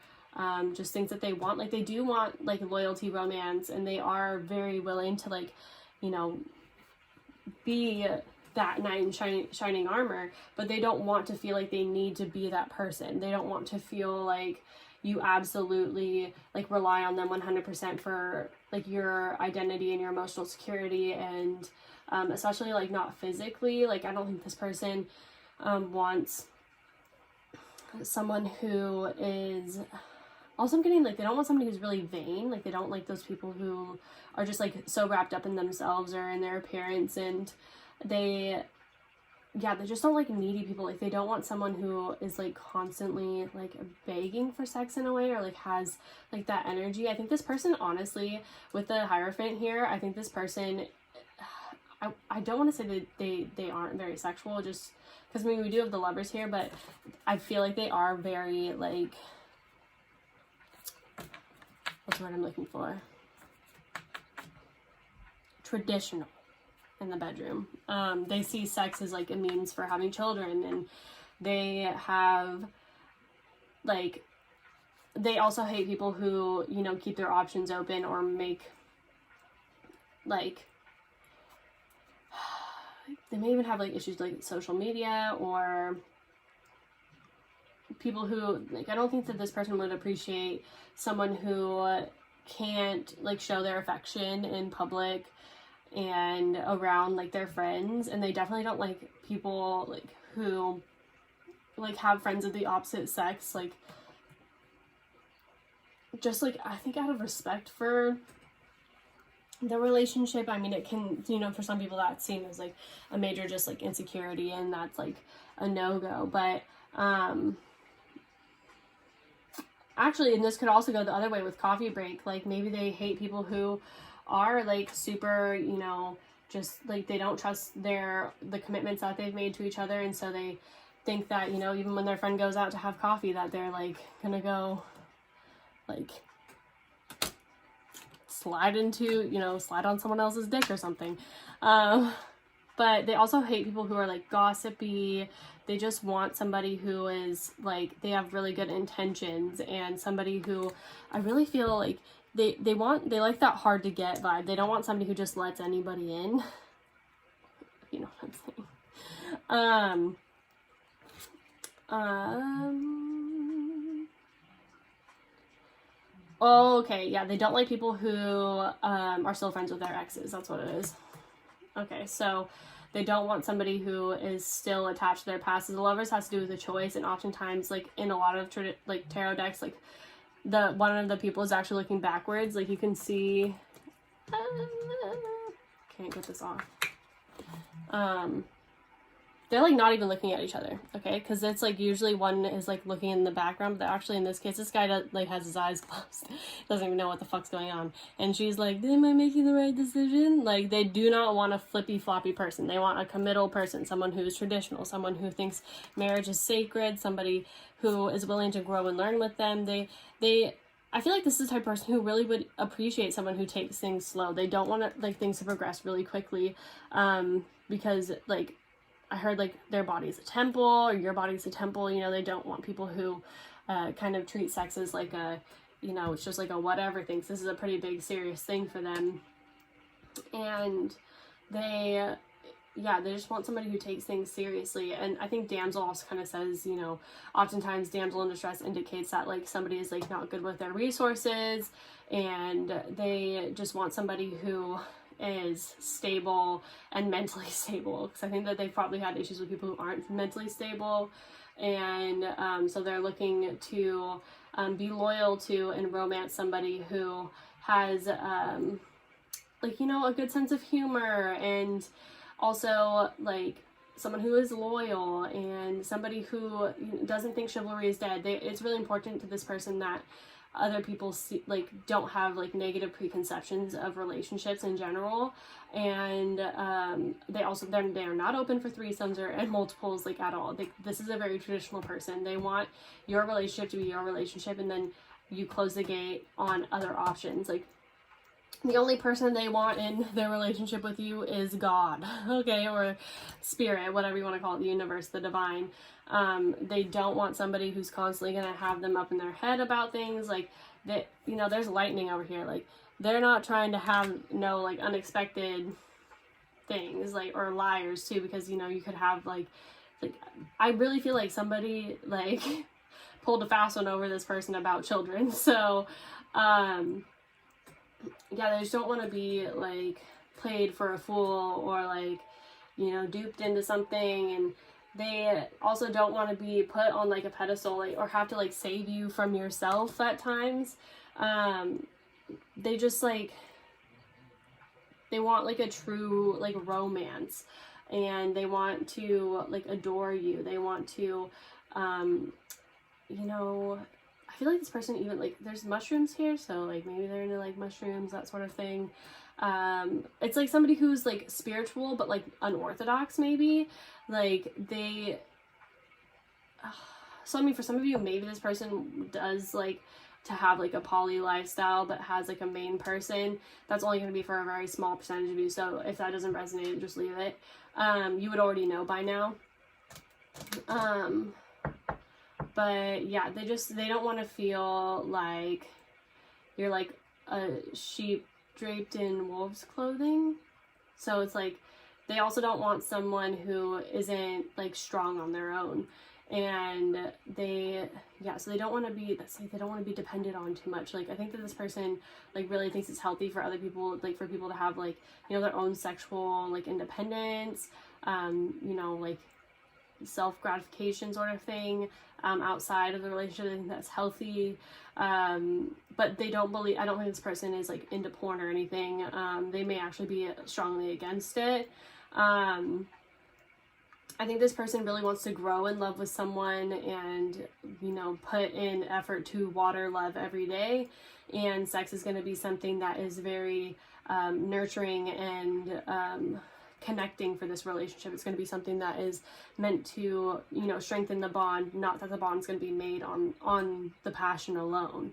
just things that they want. Like, they do want like loyalty, romance, and they are very willing to like, you know, be that knight in shining armor, but they don't want to feel like they need to be that person. They don't want to feel like you absolutely like rely on them 100% for like your identity and your emotional security, and especially like not physically. Like, I don't think this person wants someone who is, also I'm getting like, they don't want somebody who's really vain. Like, they don't like those people who are just like so wrapped up in themselves or in their appearance, and they just don't like needy people. Like, they don't want someone who is like constantly like begging for sex in a way, or like has like that energy. I think this person, honestly, with the Hierophant here, I think this person, I don't want to say that they aren't very sexual, just because, I mean, we do have the Lovers here, but I feel like they are very like, what's the word I'm looking for? Traditional in the bedroom. They see sex as like a means for having children, and they have, like, they also hate people who, you know, keep their options open or make, like, they may even have, like, issues like social media, or people who, like, I don't think that this person would appreciate someone who can't, like, show their affection in public and around, like, their friends. And they definitely don't like people, like, who, like, have friends of the opposite sex, like, just, like, I think out of respect for the relationship. I mean, it can, you know, for some people that seems as, like, a major just, like, insecurity, and that's, like, a no-go. But actually, and this could also go the other way with coffee break. Like, maybe they hate people who are, like, super, you know, just, like, they don't trust the commitments that they've made to each other, and so they think that, you know, even when their friend goes out to have coffee, that they're, like, gonna go, like, slide on someone else's dick or something. But they also hate people who are, like, gossipy. They just want somebody who is, like, they have really good intentions, and somebody who I really feel like they like that hard to get vibe. They don't want somebody who just lets anybody in. You know what I'm saying? Oh, okay, yeah, they don't like people who are still friends with their exes. That's what it is. Okay, so they don't want somebody who is still attached to their past. The Lovers has to do with a choice, and oftentimes, like, in a lot of like tarot decks, like, one of the people is actually looking backwards. Like, you can see, can't get this off. They're, like, not even looking at each other, okay? Because it's, like, usually one is, like, looking in the background, but actually in this case, this guy, like, has his eyes closed. Doesn't even know what the fuck's going on. And she's like, am I making the right decision? Like, they do not want a flippy-floppy person. They want a committal person, someone who's traditional, someone who thinks marriage is sacred, somebody who is willing to grow and learn with them. I feel like this is the type of person who really would appreciate someone who takes things slow. They don't want, like, things to progress really quickly, because, like, I heard, like, their body's a temple, or your body's a temple. You know, they don't want people who kind of treat sex as, like, a, you know, it's just, like, a whatever thing. This is a pretty big, serious thing for them. And they just want somebody who takes things seriously. And I think damsel also kind of says, you know, oftentimes damsel in distress indicates that, like, somebody is, like, not good with their resources, and they just want somebody who is stable and mentally stable, because I think that they've probably had issues with people who aren't mentally stable, and so they're looking to be loyal to and romance somebody who has like, you know, a good sense of humor, and also, like, someone who is loyal, and somebody who doesn't think chivalry is dead. It's really important to this person that other people don't have, like, negative preconceptions of relationships in general, and they are not open for threesomes and multiples, like, at all. This is a very traditional person. They want your relationship to be your relationship, and then you close the gate on other options. Like, the only person they want in their relationship with you is God, okay, or spirit, whatever you want to call it, the universe, the divine. They don't want somebody who's constantly going to have them up in their head about things. Like, that, you know, there's lightning over here. Like, they're not trying to have no, like, unexpected things, like, or liars too, because, you know, you could have, like, I really feel like somebody, like, pulled a fast one over this person about children. So, yeah, they just don't want to be, like, played for a fool, or, like, you know, duped into something. And they also don't want to be put on, like, a pedestal, like, or have to, like, save you from yourself at times. They just, like, they want, like, a true, like, romance, and they want to, like, adore you. They want to, you know, I feel like this person even, like, there's mushrooms here, so, like, maybe they're into, like, mushrooms, that sort of thing. It's, like, somebody who's, like, spiritual, but, like, unorthodox, maybe. Like, they, so, I mean, for some of you, maybe this person does, like, to have, like, a poly lifestyle, but has, like, a main person. That's only going to be for a very small percentage of you, so if that doesn't resonate, just leave it. You would already know by now. But yeah, they don't want to feel like you're like a sheep draped in wolf's clothing. So it's like, they also don't want someone who isn't like strong on their own. And so they don't want to be, they don't want to be dependent on too much. Like, I think that this person like really thinks it's healthy for other people, like for people to have like, you know, their own sexual like independence, you know, like self-gratification sort of thing, outside of the relationship. I think that's healthy. But they don't believe, I don't think this person is like into porn or anything. They may actually be strongly against it. I think this person really wants to grow in love with someone and, you know, put in effort to water love every day. And sex is going to be something that is very nurturing and connecting for this relationship. It's going to be something that is meant to, you know, strengthen the bond, not that the bond's going to be made on the passion alone.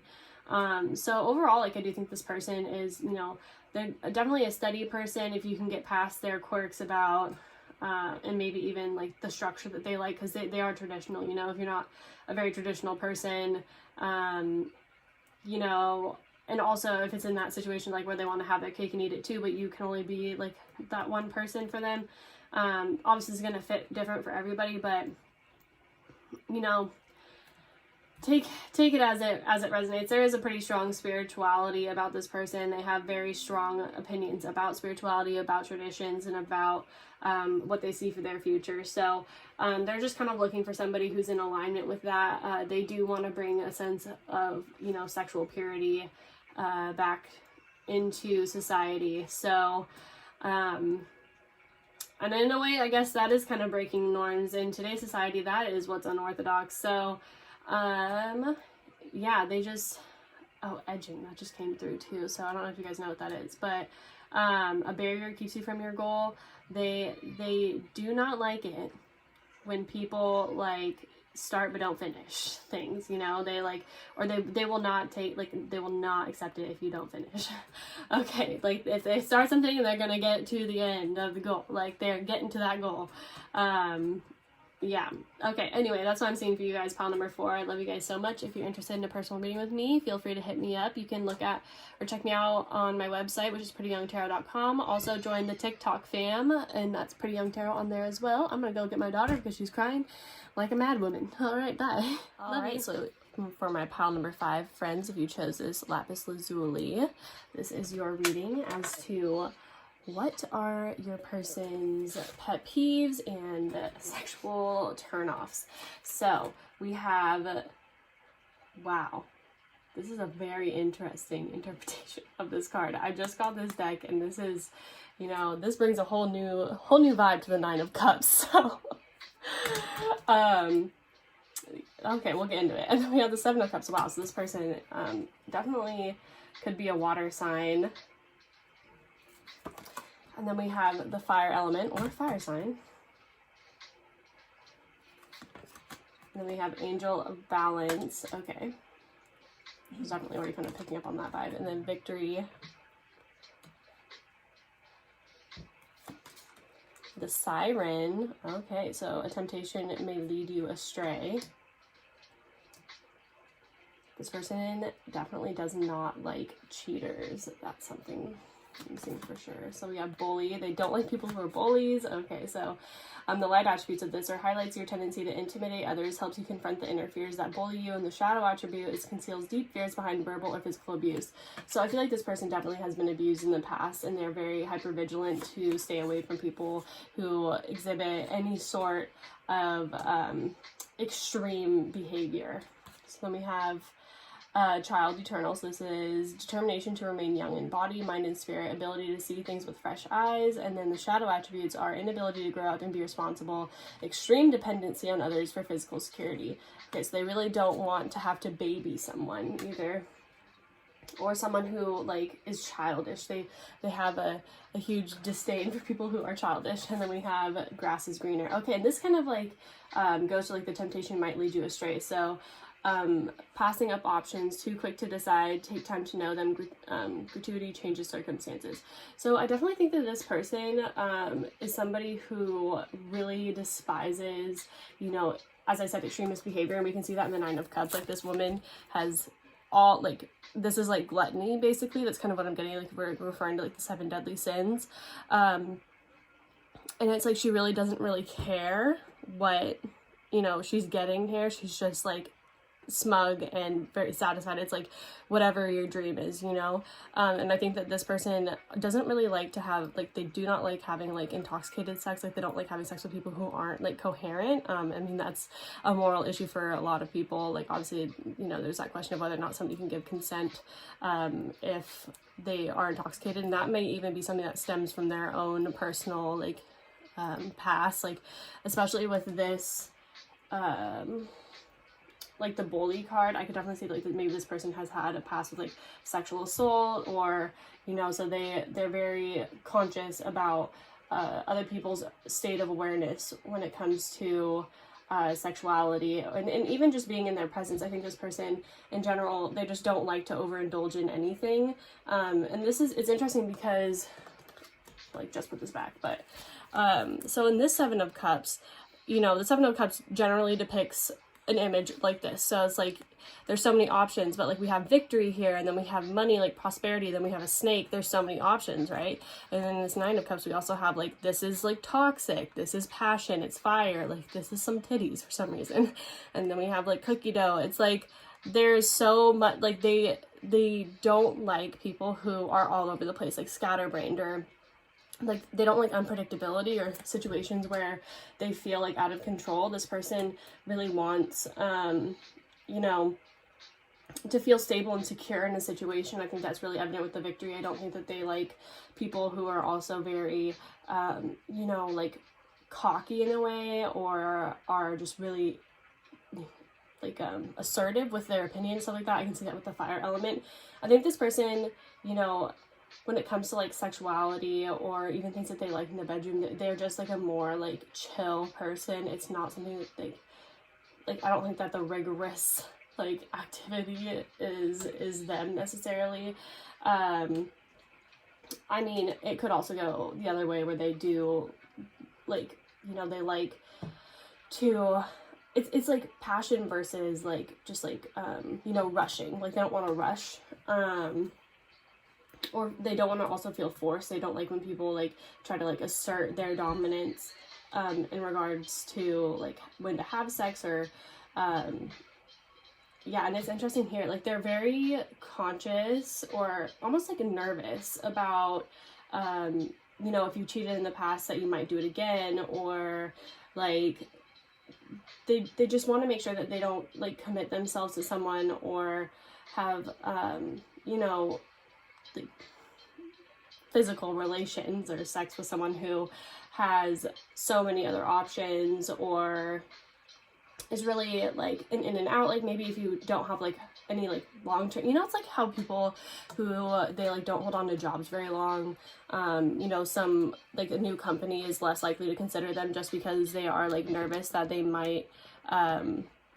So overall, like, I do think this person is, you know, they're definitely a steady person if you can get past their quirks about and maybe even like the structure that they like, because they are traditional. You know, if you're not a very traditional person, you know, and also if it's in that situation like where they want to have their cake and eat it too, but you can only be like that one person for them, obviously it's going to fit different for everybody, but you know, take it as it resonates. There is a pretty strong spirituality about this person. They have very strong opinions about spirituality, about traditions, and about what they see for their future. So they're just kind of looking for somebody who's in alignment with that. They do want to bring a sense of, you know, sexual purity back into society. So and in a way, I guess that is kind of breaking norms in today's society. That is what's unorthodox. So yeah, they just, edging, that just came through too. So I don't know if you guys know what that is, but a barrier keeps you from your goal. They do not like it when people like start but don't finish things, you know. They like, or they will not take, like, they will not accept it if you don't finish. Okay, like if they start something, they're gonna get to the end of the goal, like they're getting to that goal. Yeah. Okay. Anyway, that's what I'm seeing for you guys. Pile number 4. I love you guys so much. If you're interested in a personal reading with me, feel free to hit me up. You can look at or check me out on my website, which is prettyyoungtarot.com. Also join the TikTok fam, and that's prettyyoungtarot on there as well. I'm going to go get my daughter because she's crying like a mad woman. All right. Bye. Love you. So for my pile number 5, friends, if you chose this lapis lazuli, this is your reading as to what are your person's pet peeves and sexual turnoffs. So we have, wow, this is a very interesting interpretation of this card. I just got this deck, and this is, you know, this brings a whole new vibe to the 9 of Cups. So, okay, we'll get into it. And then we have the 7 of Cups. Wow, so this person definitely could be a water sign. And then we have the fire element or fire sign. And then we have angel of balance. Okay. I was definitely already kind of picking up on that vibe. And then victory. The siren. Okay, so a temptation may lead you astray. This person definitely does not like cheaters. That's something I'm seeing for sure. So we have bully. They don't like people who are bullies. Okay, so the light attributes of this are highlights your tendency to intimidate others, helps you confront the inner fears that bully you, and the shadow attribute is conceals deep fears behind verbal or physical abuse. So I feel like this person definitely has been abused in the past, and they're very hypervigilant to stay away from people who exhibit any sort of extreme behavior. So then we have child eternal. So this is determination to remain young in body, mind, and spirit, ability to see things with fresh eyes. And then the shadow attributes are inability to grow up and be responsible, extreme dependency on others for physical security. Okay, so they really don't want to have to baby someone either, or someone who like is childish. They have a huge disdain for people who are childish. And then we have grass is greener. Okay, and this kind of like goes to like the temptation might lead you astray. So passing up options, too quick to decide, take time to know them, gratuity changes circumstances. So I definitely think that this person is somebody who really despises, you know, as I said, extremist behavior, and we can see that in the Nine of Cups. Like, this woman has all, like, this is like gluttony, basically. That's kind of what I'm getting, like, we're referring to like the 7 deadly sins. And it's like she really doesn't really care what, you know, she's getting here. She's just like smug and very satisfied. It's like whatever your dream is, you know. And I think that this person doesn't really like to have, like, they do not like having like intoxicated sex. Like, they don't like having sex with people who aren't like coherent. I mean, that's a moral issue for a lot of people. Like, obviously, you know, there's that question of whether or not somebody can give consent if they are intoxicated, and that may even be something that stems from their own personal like past, like especially with this like the bully card. I could definitely see like that maybe this person has had a past with like sexual assault, or, you know, so they're very conscious about other people's state of awareness when it comes to sexuality, and even just being in their presence. I think this person in general, they just don't like to overindulge in anything. And it's interesting because, like, just put this back, but so in this 7 of Cups, you know, the 7 of Cups generally depicts an image like this. So it's like there's so many options, but like we have victory here, and then we have money, like prosperity, then we have a snake. There's so many options, right? And then in this 9 of Cups, we also have like, this is like toxic, this is passion, it's fire, like this is some titties for some reason. And then we have like cookie dough. It's like there's so much, like they don't like people who are all over the place, like scatterbrained, or like they don't like unpredictability or situations where they feel like out of control. This person really wants you know, to feel stable and secure in a situation. I think that's really evident with the victory. I don't think that they like people who are also very you know, like cocky in a way, or are just really like assertive with their opinion and stuff like that. I can see that with the fire element. I think this person, you know, when it comes to like sexuality or even things that they like in the bedroom, they're just like a more like chill person. It's not something that like I don't think that the rigorous like activity is them necessarily. I mean, it could also go the other way where they do like, you know, they like to, it's like passion versus like just like you know, rushing. Like, they don't want to rush, or they don't want to also feel forced. They don't like when people like try to like assert their dominance in regards to like when to have sex, or yeah. And it's interesting here, like they're very conscious or almost like nervous about you know, if you cheated in the past, that you might do it again, or like they just want to make sure that they don't like commit themselves to someone, or have you know, like physical relations or sex with someone who has so many other options, or is really like an in and out. Like, maybe if you don't have like any like long term, you know, it's like how people who they like don't hold on to jobs very long, you know, some like a new company is less likely to consider them just because they are like nervous that they might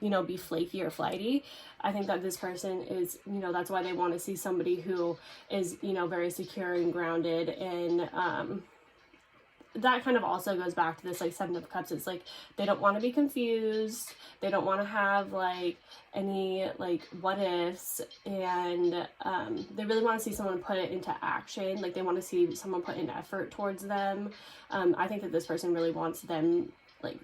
you know, be flaky or flighty. I think that this person is, you know, that's why they want to see somebody who is, you know, very secure and grounded. And that kind of also goes back to this like 7 of Cups. It's like they don't want to be confused, they don't want to have like any like what ifs, and they really want to see someone put it into action. Like, they want to see someone put in effort towards them. I think that this person really wants them, like,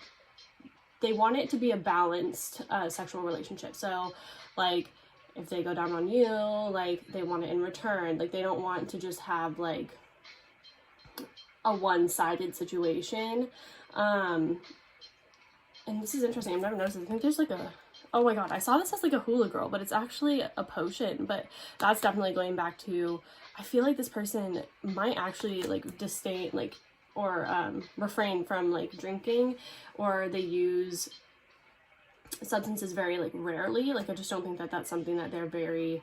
they want it to be a balanced sexual relationship. So like if they go down on you, like they want it in return. Like, they don't want to just have like a one-sided situation. And this is interesting, I've never noticed this. I think there's like a, oh my god, I saw this as like a hula girl, but it's actually a potion. But that's definitely going back to, I feel like this person might actually like disdain like, or refrain from like drinking, or they use substances very like rarely. Like I just don't think that that's something that they're very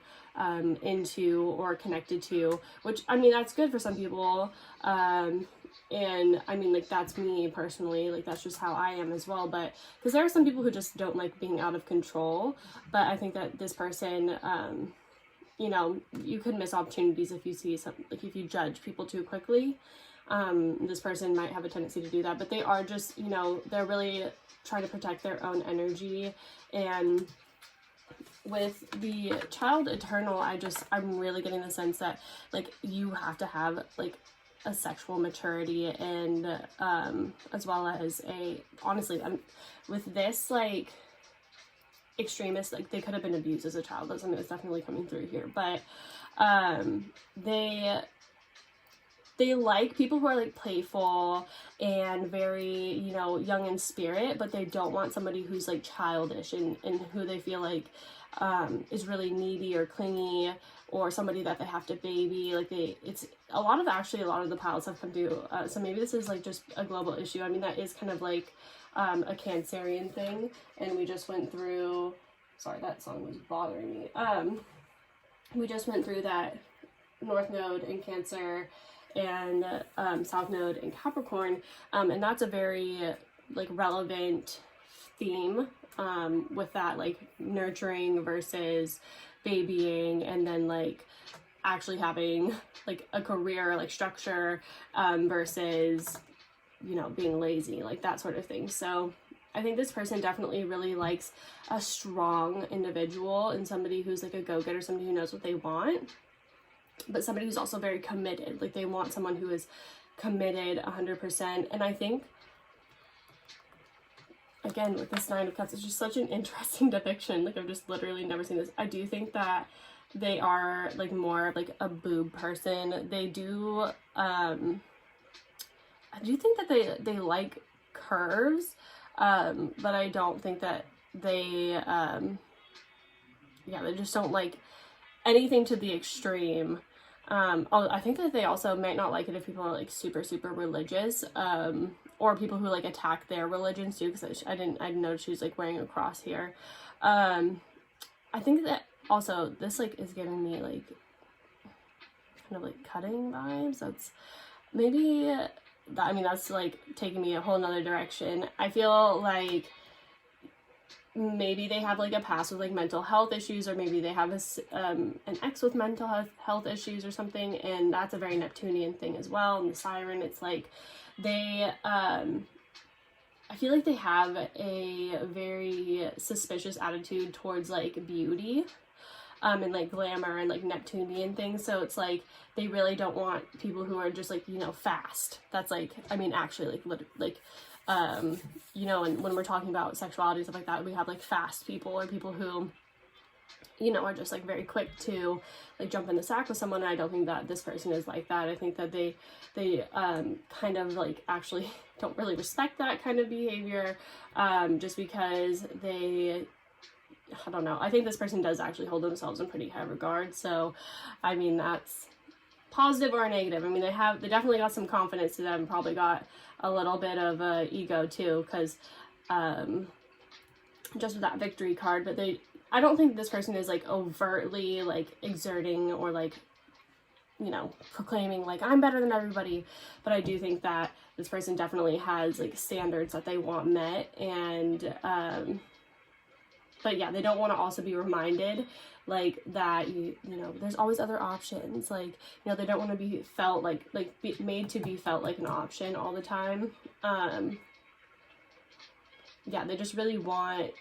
into or connected to, which I mean that's good for some people, and I mean like that's me personally, like that's just how I am as well, but because there are some people who just don't like being out of control. But I think that this person, you know, you could miss opportunities if you see something, like if you judge people too quickly. This person might have a tendency to do that, but they are just, you know, they're really trying to protect their own energy. And with the child eternal, I'm really getting the sense that like you have to have like a sexual maturity, and as well as honestly, with this like extremist, like they could have been abused as a child. That's something that's definitely coming through here, but they like people who are like playful and very, you know, young in spirit, but they don't want somebody who's like childish and who they feel like is really needy or clingy, or somebody that they have to baby. Like it's a lot of the piles have come through. So maybe this is like just a global issue. I mean, that is kind of like a Cancerian thing. And we just went through, sorry, that song was bothering me. We just went through that North Node in Cancer and South Node in Capricorn. And that's a very like relevant theme with that like nurturing versus babying, and then like actually having like a career, like structure, versus, you know, being lazy, like that sort of thing. So I think this person definitely really likes a strong individual and somebody who's like a go-getter, somebody who knows what they want, but somebody who's also very committed. Like they want someone who is committed 100%. And I think, again, with this Nine of Cups, it's just such an interesting depiction. Like I've just literally never seen this. I do think that they are like more of like a boob person. They do, I do think that they like curves, but I don't think that they, they just don't like anything to the extreme. I think that they also might not like it if people are like super, super religious, or people who like attack their religions too, because I didn't notice she was like wearing a cross here. I think that also this like is giving me like kind of like cutting vibes. That's maybe that, I mean, that's like taking me a whole nother direction. I feel like maybe they have like a past with like mental health issues, or maybe they have an ex with mental health issues or something, and that's a very Neptunian thing as well. And the Siren, it's like they I feel like they have a very suspicious attitude towards like beauty, and like glamour and like Neptunian things. So it's like they really don't want people who are just like, you know, fast. That's like, I mean, actually like you know, and when we're talking about sexuality and stuff like that, we have like fast people, or people who, you know, are just like very quick to like jump in the sack with someone. And I don't think that this person is like that. I think that they kind of like actually don't really respect that kind of behavior, just because they, I don't know. I think this person does actually hold themselves in pretty high regard. So, I mean, that's positive or negative. I mean, they definitely got some confidence to them, probably got a little bit of ego too, because just with that victory card. But I don't think this person is like overtly like exerting or like, you know, proclaiming like I'm better than everybody. But I do think that this person definitely has like standards that they want met, and but yeah, they don't want to also be reminded like that you know there's always other options. Like, you know, they don't want to be felt made to be felt like an option all the time. Yeah, they just really want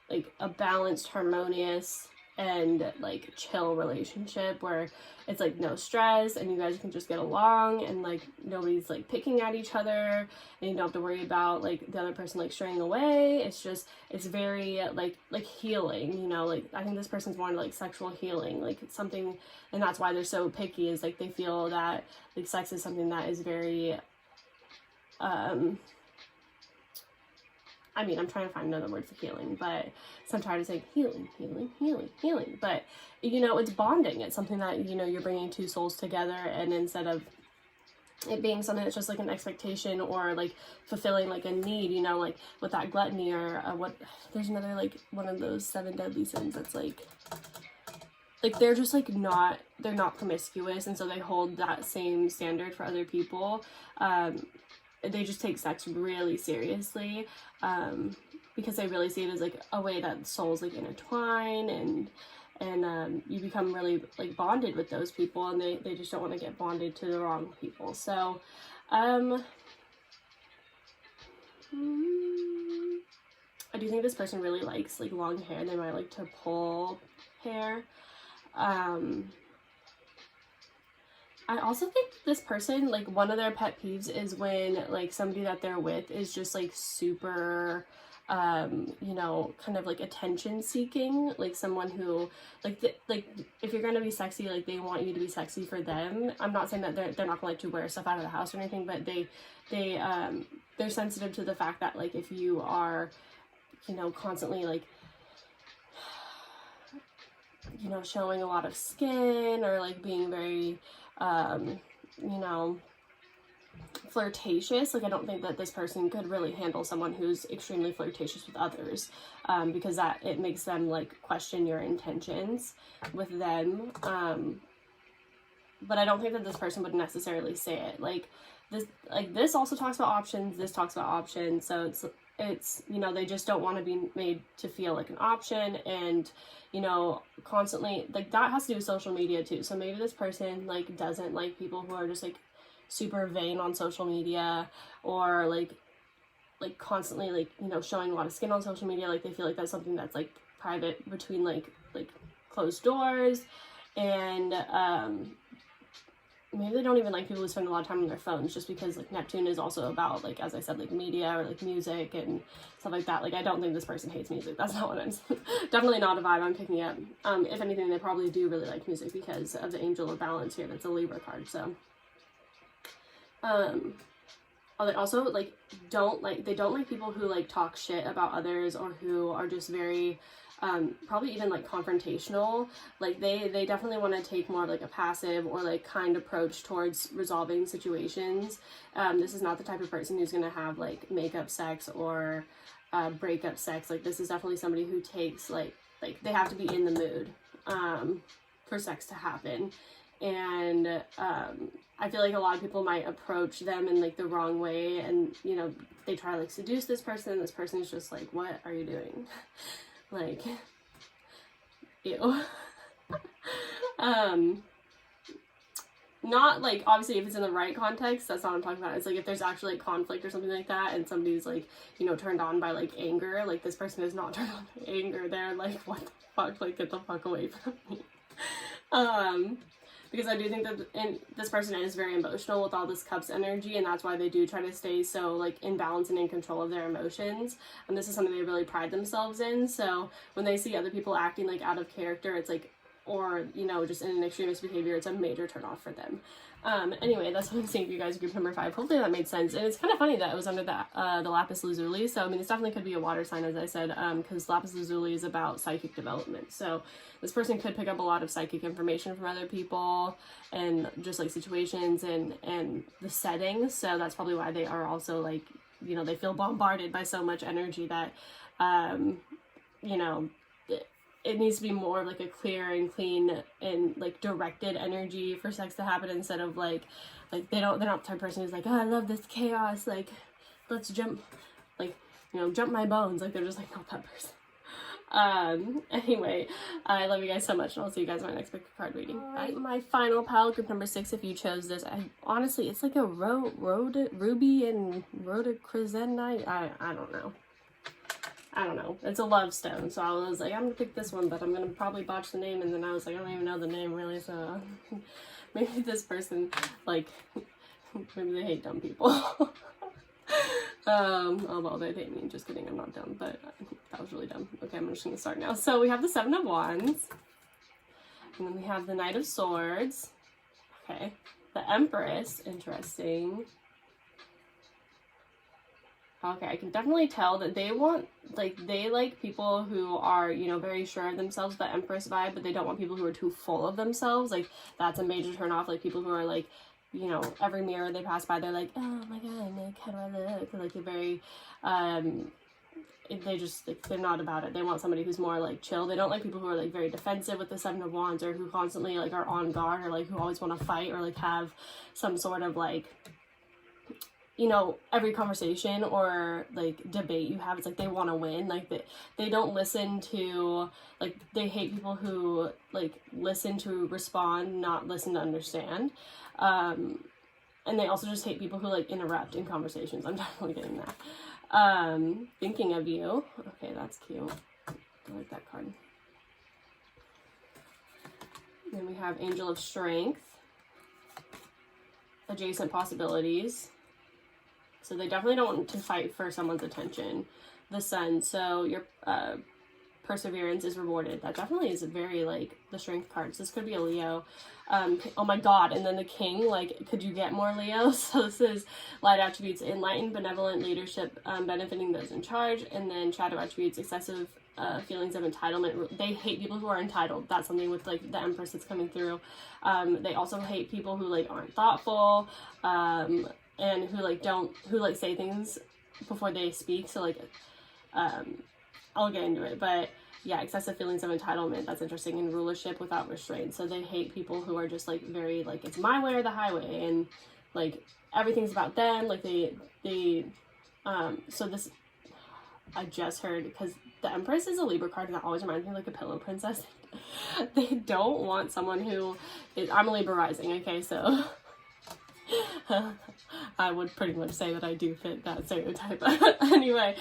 like a balanced, harmonious, and like chill relationship where it's like no stress and you guys can just get along, and like nobody's like picking at each other, and you don't have to worry about like the other person like straying away. It's very like healing, you know. Like I think this person's more into like sexual healing, like it's something, and that's why they're so picky, is like they feel that like sex is something that is very I mean, I'm trying to find another word for healing, but so I'm trying to say healing. But, you know, it's bonding. It's something that, you know, you're bringing two souls together, and instead of, it being something that's just like an expectation or like fulfilling like a need, you know, like with that gluttony or what, there's another like one of those 7 deadly sins that's like they're just like not, they're not promiscuous, and so they hold that same standard for other people. They just take sex really seriously, because they really see it as like a way that souls like intertwine, and you become really like bonded with those people, and they just don't want to get bonded to the wrong people. So I do think this person really likes like long hair. They might like to pull hair. I also think this person, like, one of their pet peeves is when like somebody that they're with is just like super you know, kind of like attention seeking, like someone who like if you're gonna be sexy, like they want you to be sexy for them. I'm not saying that they're not gonna like to wear stuff out of the house or anything, but they're sensitive to the fact that like if you are, you know, constantly like, you know, showing a lot of skin or like being very you know, flirtatious, like I don't think that this person could really handle someone who's extremely flirtatious with others, because that it makes them like question your intentions with them. But I don't think that this person would necessarily say it. Like this also talks about options, this talks about options, so it's you know, they just don't want to be made to feel like an option, and you know, constantly like that has to do with social media too. So maybe this person like doesn't like people who are just like super vain on social media, or like constantly like, you know, showing a lot of skin on social media. Like they feel like that's something that's like private between like closed doors, and maybe they don't even like people who spend a lot of time on their phones, just because like Neptune is also about like, as I said, like media or like music and stuff like that. Like I don't think this person hates music. That's not what I'm definitely not a vibe I'm picking up. If anything, they probably do really like music because of the Angel of Balance here. That's a Libra card. So they also like they don't like people who like talk shit about others, or who are just very probably even like confrontational. Like they definitely want to take more of like a passive or like kind approach towards resolving situations. This is not the type of person who's gonna have like makeup sex or breakup sex. Like this is definitely somebody who takes like they have to be in the mood for sex to happen. And I feel like a lot of people might approach them in like the wrong way, and you know, they try to like seduce this person, and this person is just like, what are you doing? Like, ew. Not like, obviously if it's in the right context, that's not what I'm talking about. It's like if there's actually like conflict or something like that, and somebody's like, you know, turned on by like anger, like this person is not turned on by anger. They're like, what the fuck, like get the fuck away from me. Because I do think that this person is very emotional with all this Cups energy, and that's why they do try to stay so like in balance and in control of their emotions. And this is something they really pride themselves in. So when they see other people acting like out of character, it's like, or you know, just in an extremist behavior, it's a major turn off for them. Anyway, that's what I'm saying for you guys, group number 5. Hopefully that made sense. And it's kind of funny that it was under the lapis lazuli. So I mean, this definitely could be a water sign, as I said, because lapis lazuli is about psychic development. So this person could pick up a lot of psychic information from other people, and just like situations and the settings. So that's probably why they are also like, you know, they feel bombarded by so much energy that you know, it needs to be more of like a clear and clean and like directed energy for sex to happen, instead of like they're not the type of person who's like, oh, I love this chaos, like let's jump, like, you know, jump my bones. Like they're just like not that person. Anyway, I love you guys so much, and I'll see you guys in my next pick a card reading. Bye. My final pile, group number 6, if you chose this. Honestly, it's like a ruby and rhodochrosite. I don't know. It's a love stone, so I was like, I'm gonna pick this one, but I'm gonna probably botch the name, and then I was like, I don't even know the name really, so maybe this person, like, maybe they hate dumb people. Although they hate me, just kidding, I'm not dumb, but that was really dumb. Okay, I'm just gonna start now. So we have the 7 of Wands, and then we have the Knight of Swords, okay, the Empress, interesting. Okay, I can definitely tell that they want, like, they like people who are, you know, very sure of themselves, the Empress vibe, but they don't want people who are too full of themselves. Like, that's a major turn off. Like, people who are, like, you know, every mirror they pass by, they're like, oh my god, like, how do I look? Like, they're very, they just, like, they're not about it. They want somebody who's more, like, chill. They don't like people who are, like, very defensive with the Seven of Wands, or who constantly, like, are on guard, or, like, who always want to fight, or, like, have some sort of, like, you know, every conversation or, like, debate you have, it's like they want to win. Like, they don't listen to, like, they hate people who, like, listen to respond, not listen to understand. And they also just hate people who, like, interrupt in conversations. I'm definitely getting that. Thinking of you. Okay, that's cute. I like that card. Then we have Angel of Strength. Adjacent possibilities. So they definitely don't want to fight for someone's attention. The Sun. So your perseverance is rewarded. That definitely is very, like, the Strength cards. This could be a Leo. Oh my god. And then the King. Like, could you get more Leos? So this is light attributes, enlightened, benevolent leadership, benefiting those in charge. And then shadow attributes, excessive feelings of entitlement. They hate people who are entitled. That's something with, like, the Empress that's coming through. They also hate people who, like, aren't thoughtful. And who, like, who, like, say things before they speak. So, like, I'll get into it, but yeah, excessive feelings of entitlement, that's interesting, and rulership without restraint. So they hate people who are just, like, very, like, it's my way or the highway, and, like, everything's about them. Like, so this, I just heard, because the Empress is a Libra card, and that always reminds me of, like, a pillow princess. They don't want someone who is, I'm a Libra rising, okay, so I would pretty much say that I do fit that stereotype. Anyway,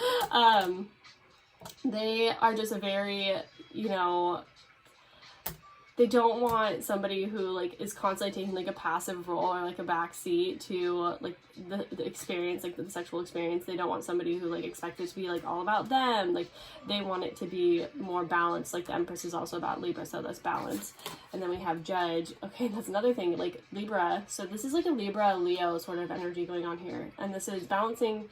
they are just a very, you know, they don't want somebody who, like, is constantly taking, like, a passive role or, like, a backseat to, like, the experience, like, the sexual experience. They don't want somebody who, like, expects it to be, like, all about them. Like, they want it to be more balanced. Like, the Empress is also about Libra, so that's balance. And then we have Judge. Okay, that's another thing, like, Libra. So this is, like, a Libra-Leo sort of energy going on here. And this is balancing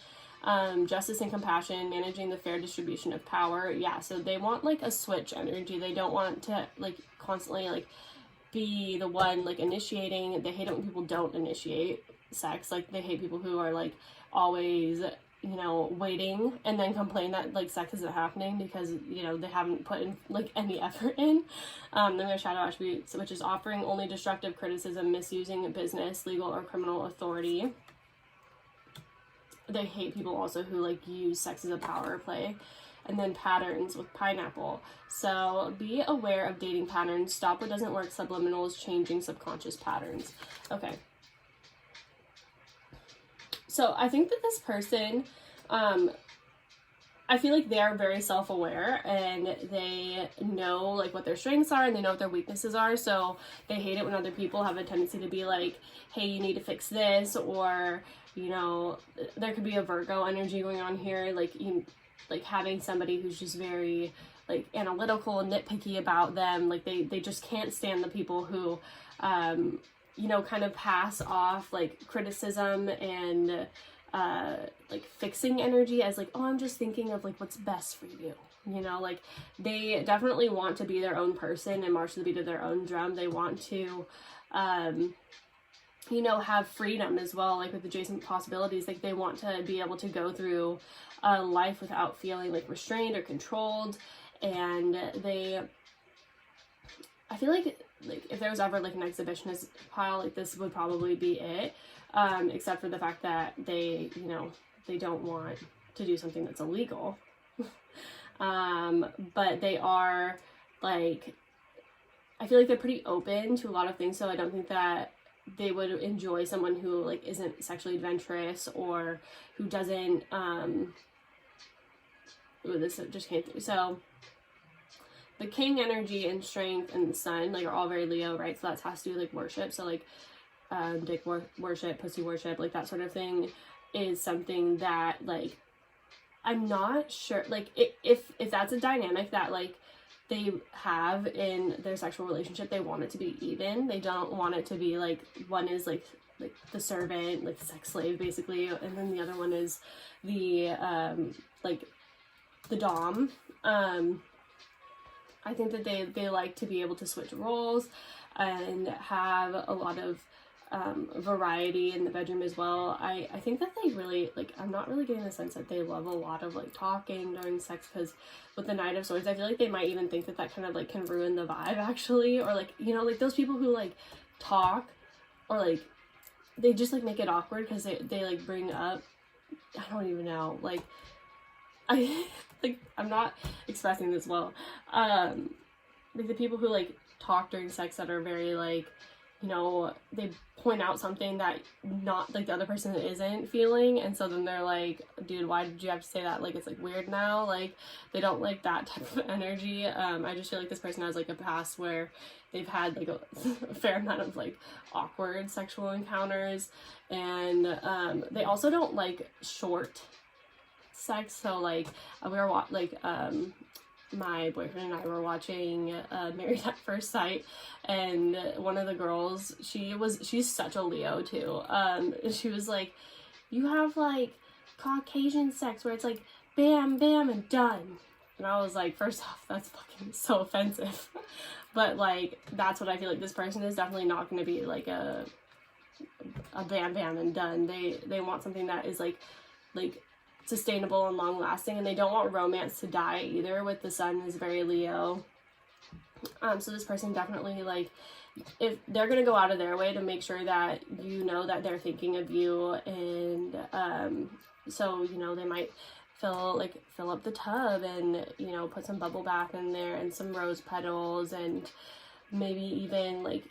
justice and compassion, managing the fair distribution of power. Yeah, so they want, like, a switch energy. They don't want to, like, constantly, like, be the one, like, initiating. They hate it when people don't initiate sex. Like, they hate people who are, like, always, you know, waiting and then complain that, like, sex isn't happening because, you know, they haven't put in, like, any effort in. Then we have shadow attributes, which is offering only destructive criticism, misusing business, legal, or criminal authority. They hate people also who, like, use sex as a power play. And then patterns with pineapple. So be aware of dating patterns. Stop what doesn't work. Subliminals, changing subconscious patterns. Okay. So I think that this person, I feel like they are very self-aware, and they know, like, what their strengths are, and they know what their weaknesses are. So they hate it when other people have a tendency to be like, hey, you need to fix this, or, you know, there could be a Virgo energy going on here, like, like having somebody who's just very, like, analytical and nitpicky about them. Like, they just can't stand the people who, you know, kind of pass off, like, criticism and, like, fixing energy as, like, oh, I'm just thinking of, like, what's best for you. You know, like, they definitely want to be their own person and march to the beat of their own drum. They want to, you know, have freedom as well, like, with adjacent possibilities. Like, they want to be able to go through life without feeling, like, restrained or controlled. And I feel like if there was ever, like, an exhibitionist pile, like, this would probably be it, except for the fact that they, you know, they don't want to do something that's illegal. But they are, like, I feel like they're pretty open to a lot of things, so I don't think that they would enjoy someone who, like, isn't sexually adventurous, or who doesn't, ooh, this just came through. So the King energy and Strength and the Sun, like, are all very Leo, right? So that has to do with, like, worship. So, like, dick worship, pussy worship, like, that sort of thing is something that, like, I'm not sure, like, if that's a dynamic that, like, they have in their sexual relationship, they want it to be even. They don't want it to be, like, one is, like the servant, like, the sex slave, basically, and then the other one is the, like, the dom. I think that they like to be able to switch roles and have a lot of, variety in the bedroom as well. I think that they really, like, I'm not really getting the sense that they love a lot of like talking during sex, because with the Knight of Swords, I feel like they might even think that that kind of like can ruin the vibe actually, or like, you know, like those people who like talk, or like they just like make it awkward because they like bring up, I don't even know, like I like, I'm not expressing this well, like the people who like talk during sex that are very like, you know, they point out something that not like the other person isn't feeling, and so then they're like, dude, why did you have to say that? Like, it's like weird now. Like, they don't like that type of energy. I just feel like this person has like a past where they've had like a fair amount of like awkward sexual encounters, and they also don't like short sex. So like we were my boyfriend and I were watching Married at First Sight, and one of the girls, she's such a Leo too, she was like, you have like Caucasian sex where it's like bam bam and done, and I was like, first off, that's fucking so offensive. But like, that's what I feel like this person is definitely not going to be like a bam bam and done. They want something that is like sustainable and long lasting, and they don't want romance to die either. With the sun is very Leo, so this person definitely, like, if they're gonna go out of their way to make sure that you know that they're thinking of you, and so, you know, they might fill up the tub and, you know, put some bubble bath in there and some rose petals, and maybe even like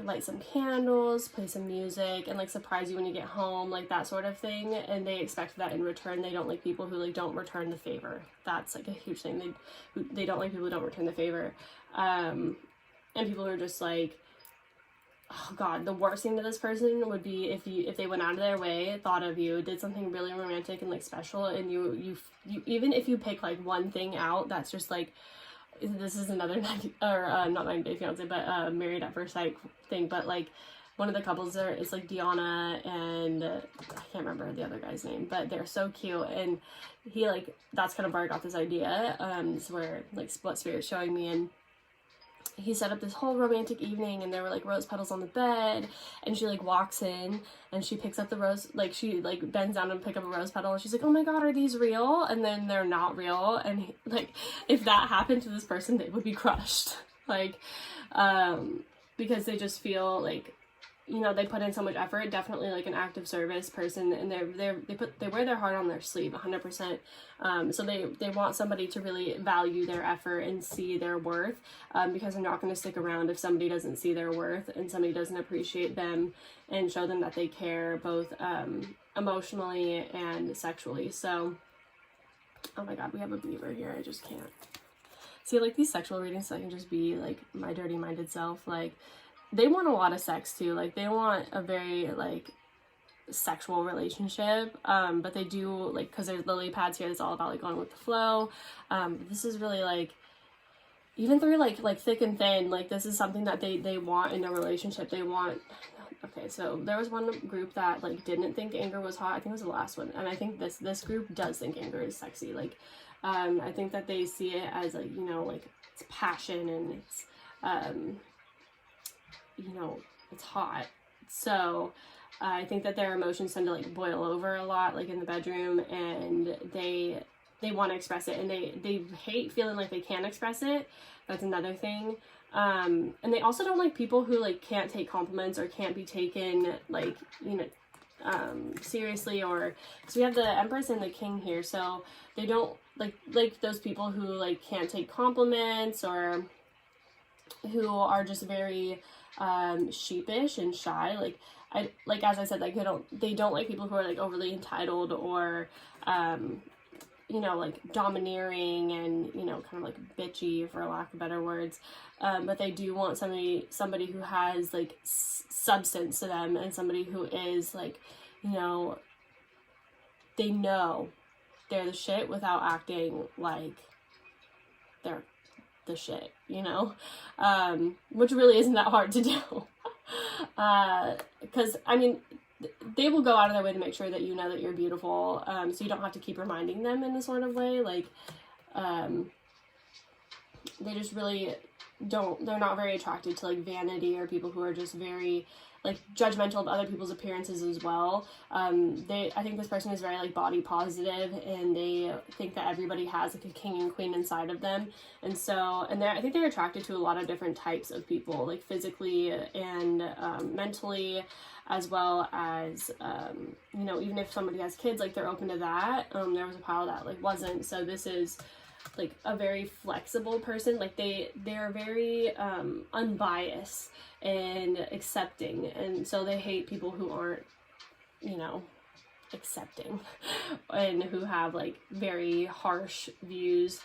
light some candles, play some music, and like surprise you when you get home, like that sort of thing. And they expect that in return. They don't like people who like don't return the favor. That's like a huge thing. They don't like people who don't return the favor, and people who are just like, oh god, the worst thing to this person would be if they went out of their way, thought of you, did something really romantic and like special, and you even if you pick like one thing out that's just like, this is another not 90 Day Fiance, but Married at First Sight thing, but like one of the couples there is like Deanna and I can't remember the other guy's name, but they're so cute, and he like, that's kind of where I got this idea, it's where like what Spirit's showing me, and he set up this whole romantic evening, and there were like rose petals on the bed, and she like walks in and she picks up the rose, like she like bends down and pick up a rose petal, and she's like, oh my god, are these real? And then they're not real, and he, like, if that happened to this person, they would be crushed, like because they just feel like, you know, they put in so much effort, definitely like an active service person, and they wear their heart on their sleeve 100%, so they want somebody to really value their effort and see their worth, because they're not going to stick around if somebody doesn't see their worth and somebody doesn't appreciate them and show them that they care, both emotionally and sexually. So, oh my god, we have a beaver here, I just can't see, like, these sexual readings, so I can just be like my dirty minded self. Like, they want a lot of sex too, like they want a very like sexual relationship, but they do, like, because there's lily pads here, it's all about like going with the flow. This is really like, even through like thick and thin, like this is something that they want in a relationship. They want, okay, so there was one group that like didn't think anger was hot. I think it was the last one, and I think this group does think anger is sexy. Like I think that they see it as like, you know, like it's passion, and it's you know, it's hot. So I think that their emotions tend to like boil over a lot, like in the bedroom, and they want to express it, and they hate feeling like they can't express it. That's another thing. And they also don't like people who like can't take compliments or can't be taken like, you know, seriously, or because we have the Empress and the King here, so they don't like those people who like can't take compliments, or who are just very sheepish and shy. Like as I said, like they don't like people who are like overly entitled, or you know, like domineering and, you know, kind of like bitchy, for lack of better words, but they do want somebody who has like substance to them, and somebody who is like, you know, they know they're the shit without acting like they're the shit, you know, which really isn't that hard to do, because I mean, they will go out of their way to make sure that you know that you're beautiful, so you don't have to keep reminding them in a sort of way. Like they just really they're not very attracted to like vanity, or people who are just very like judgmental of other people's appearances as well. I think this person is very like body positive, and they think that everybody has like a king and queen inside of them. And so, I think they're attracted to a lot of different types of people, like physically and mentally, as well as, you know, even if somebody has kids, like they're open to that. There was a pile that like wasn't. So this is like a very flexible person. Like they're very unbiased and accepting, and so they hate people who aren't, you know, accepting and who have like very harsh views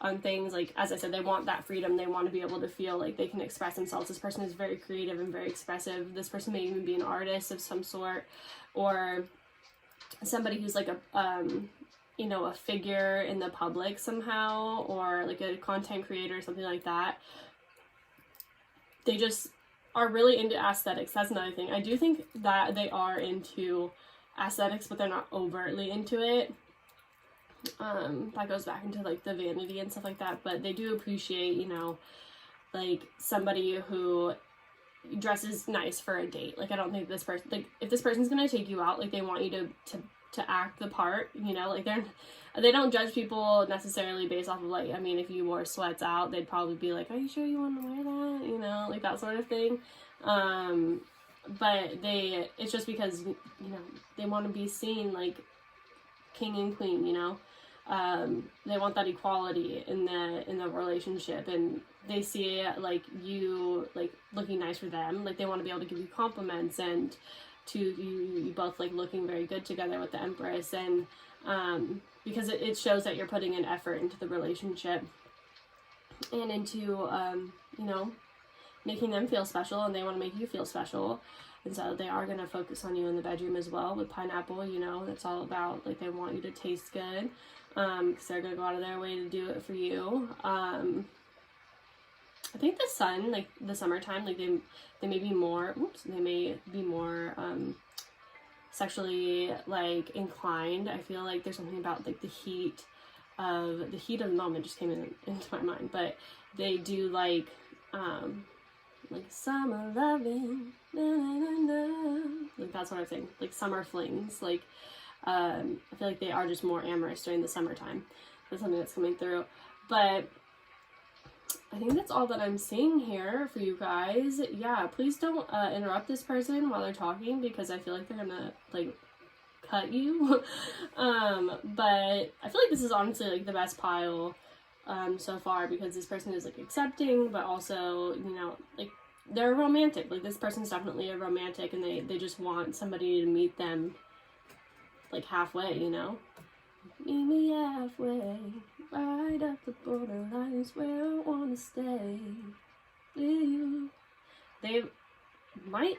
on things. Like, as I said, they want that freedom. They want to be able to feel like they can express themselves. This person is very creative and very expressive. This person may even be an artist of some sort, or somebody who's like a you know, a figure in the public somehow, or like a content creator or something like that. They just are really into aesthetics. That's another thing. I do think that they are into aesthetics, but they're not overtly into it. That goes back into like the vanity and stuff like that, but they do appreciate, you know, like somebody who dresses nice for a date. Like, I don't think this person, like, if this person's gonna take you out, like, they want you to act the part, you know, like they don't judge people necessarily based off of like, I mean, if you wore sweats out, they'd probably be like, are you sure you want to wear that, you know, like that sort of thing. But it's just because, you know, they want to be seen like king and queen, you know. They want that equality in the relationship, and they see like you like looking nice for them. Like, they want to be able to give you compliments, and to you both like looking very good together with the Empress, and because it shows that you're putting an effort into the relationship and into you know, making them feel special, and they want to make you feel special. And so they are going to focus on you in the bedroom as well with pineapple. You know, that's all about like, they want you to taste good, because they're going to go out of their way to do it for you. I think the sun, like the summertime, like they may be more, they may be more sexually like inclined. I feel like there's something about like the heat of the moment just came into my mind, but they do like summer loving, na, na, na, na. Like that sort of thing, like summer flings. Like I feel like they are just more amorous during the summertime. That's something that's coming through. But I think that's all that I'm seeing here for you guys. Yeah, please don't interrupt this person while they're talking, because I feel like they're gonna like cut you. But I feel like this is honestly like the best pile so far, because this person is like accepting, but also, you know, like they're romantic. Like, this person's definitely a romantic, and they just want somebody to meet them like halfway, you know. Meet me halfway, right up the borderline is where I wanna stay with you. They might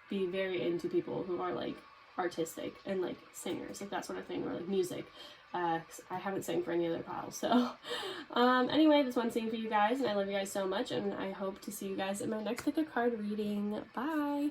be very into people who are like artistic and like singers, like that sort of thing, or like music. I haven't sang for any other piles, so anyway, this one's saying for you guys, and I love you guys so much, and I hope to see you guys in my next pick a card reading. Bye.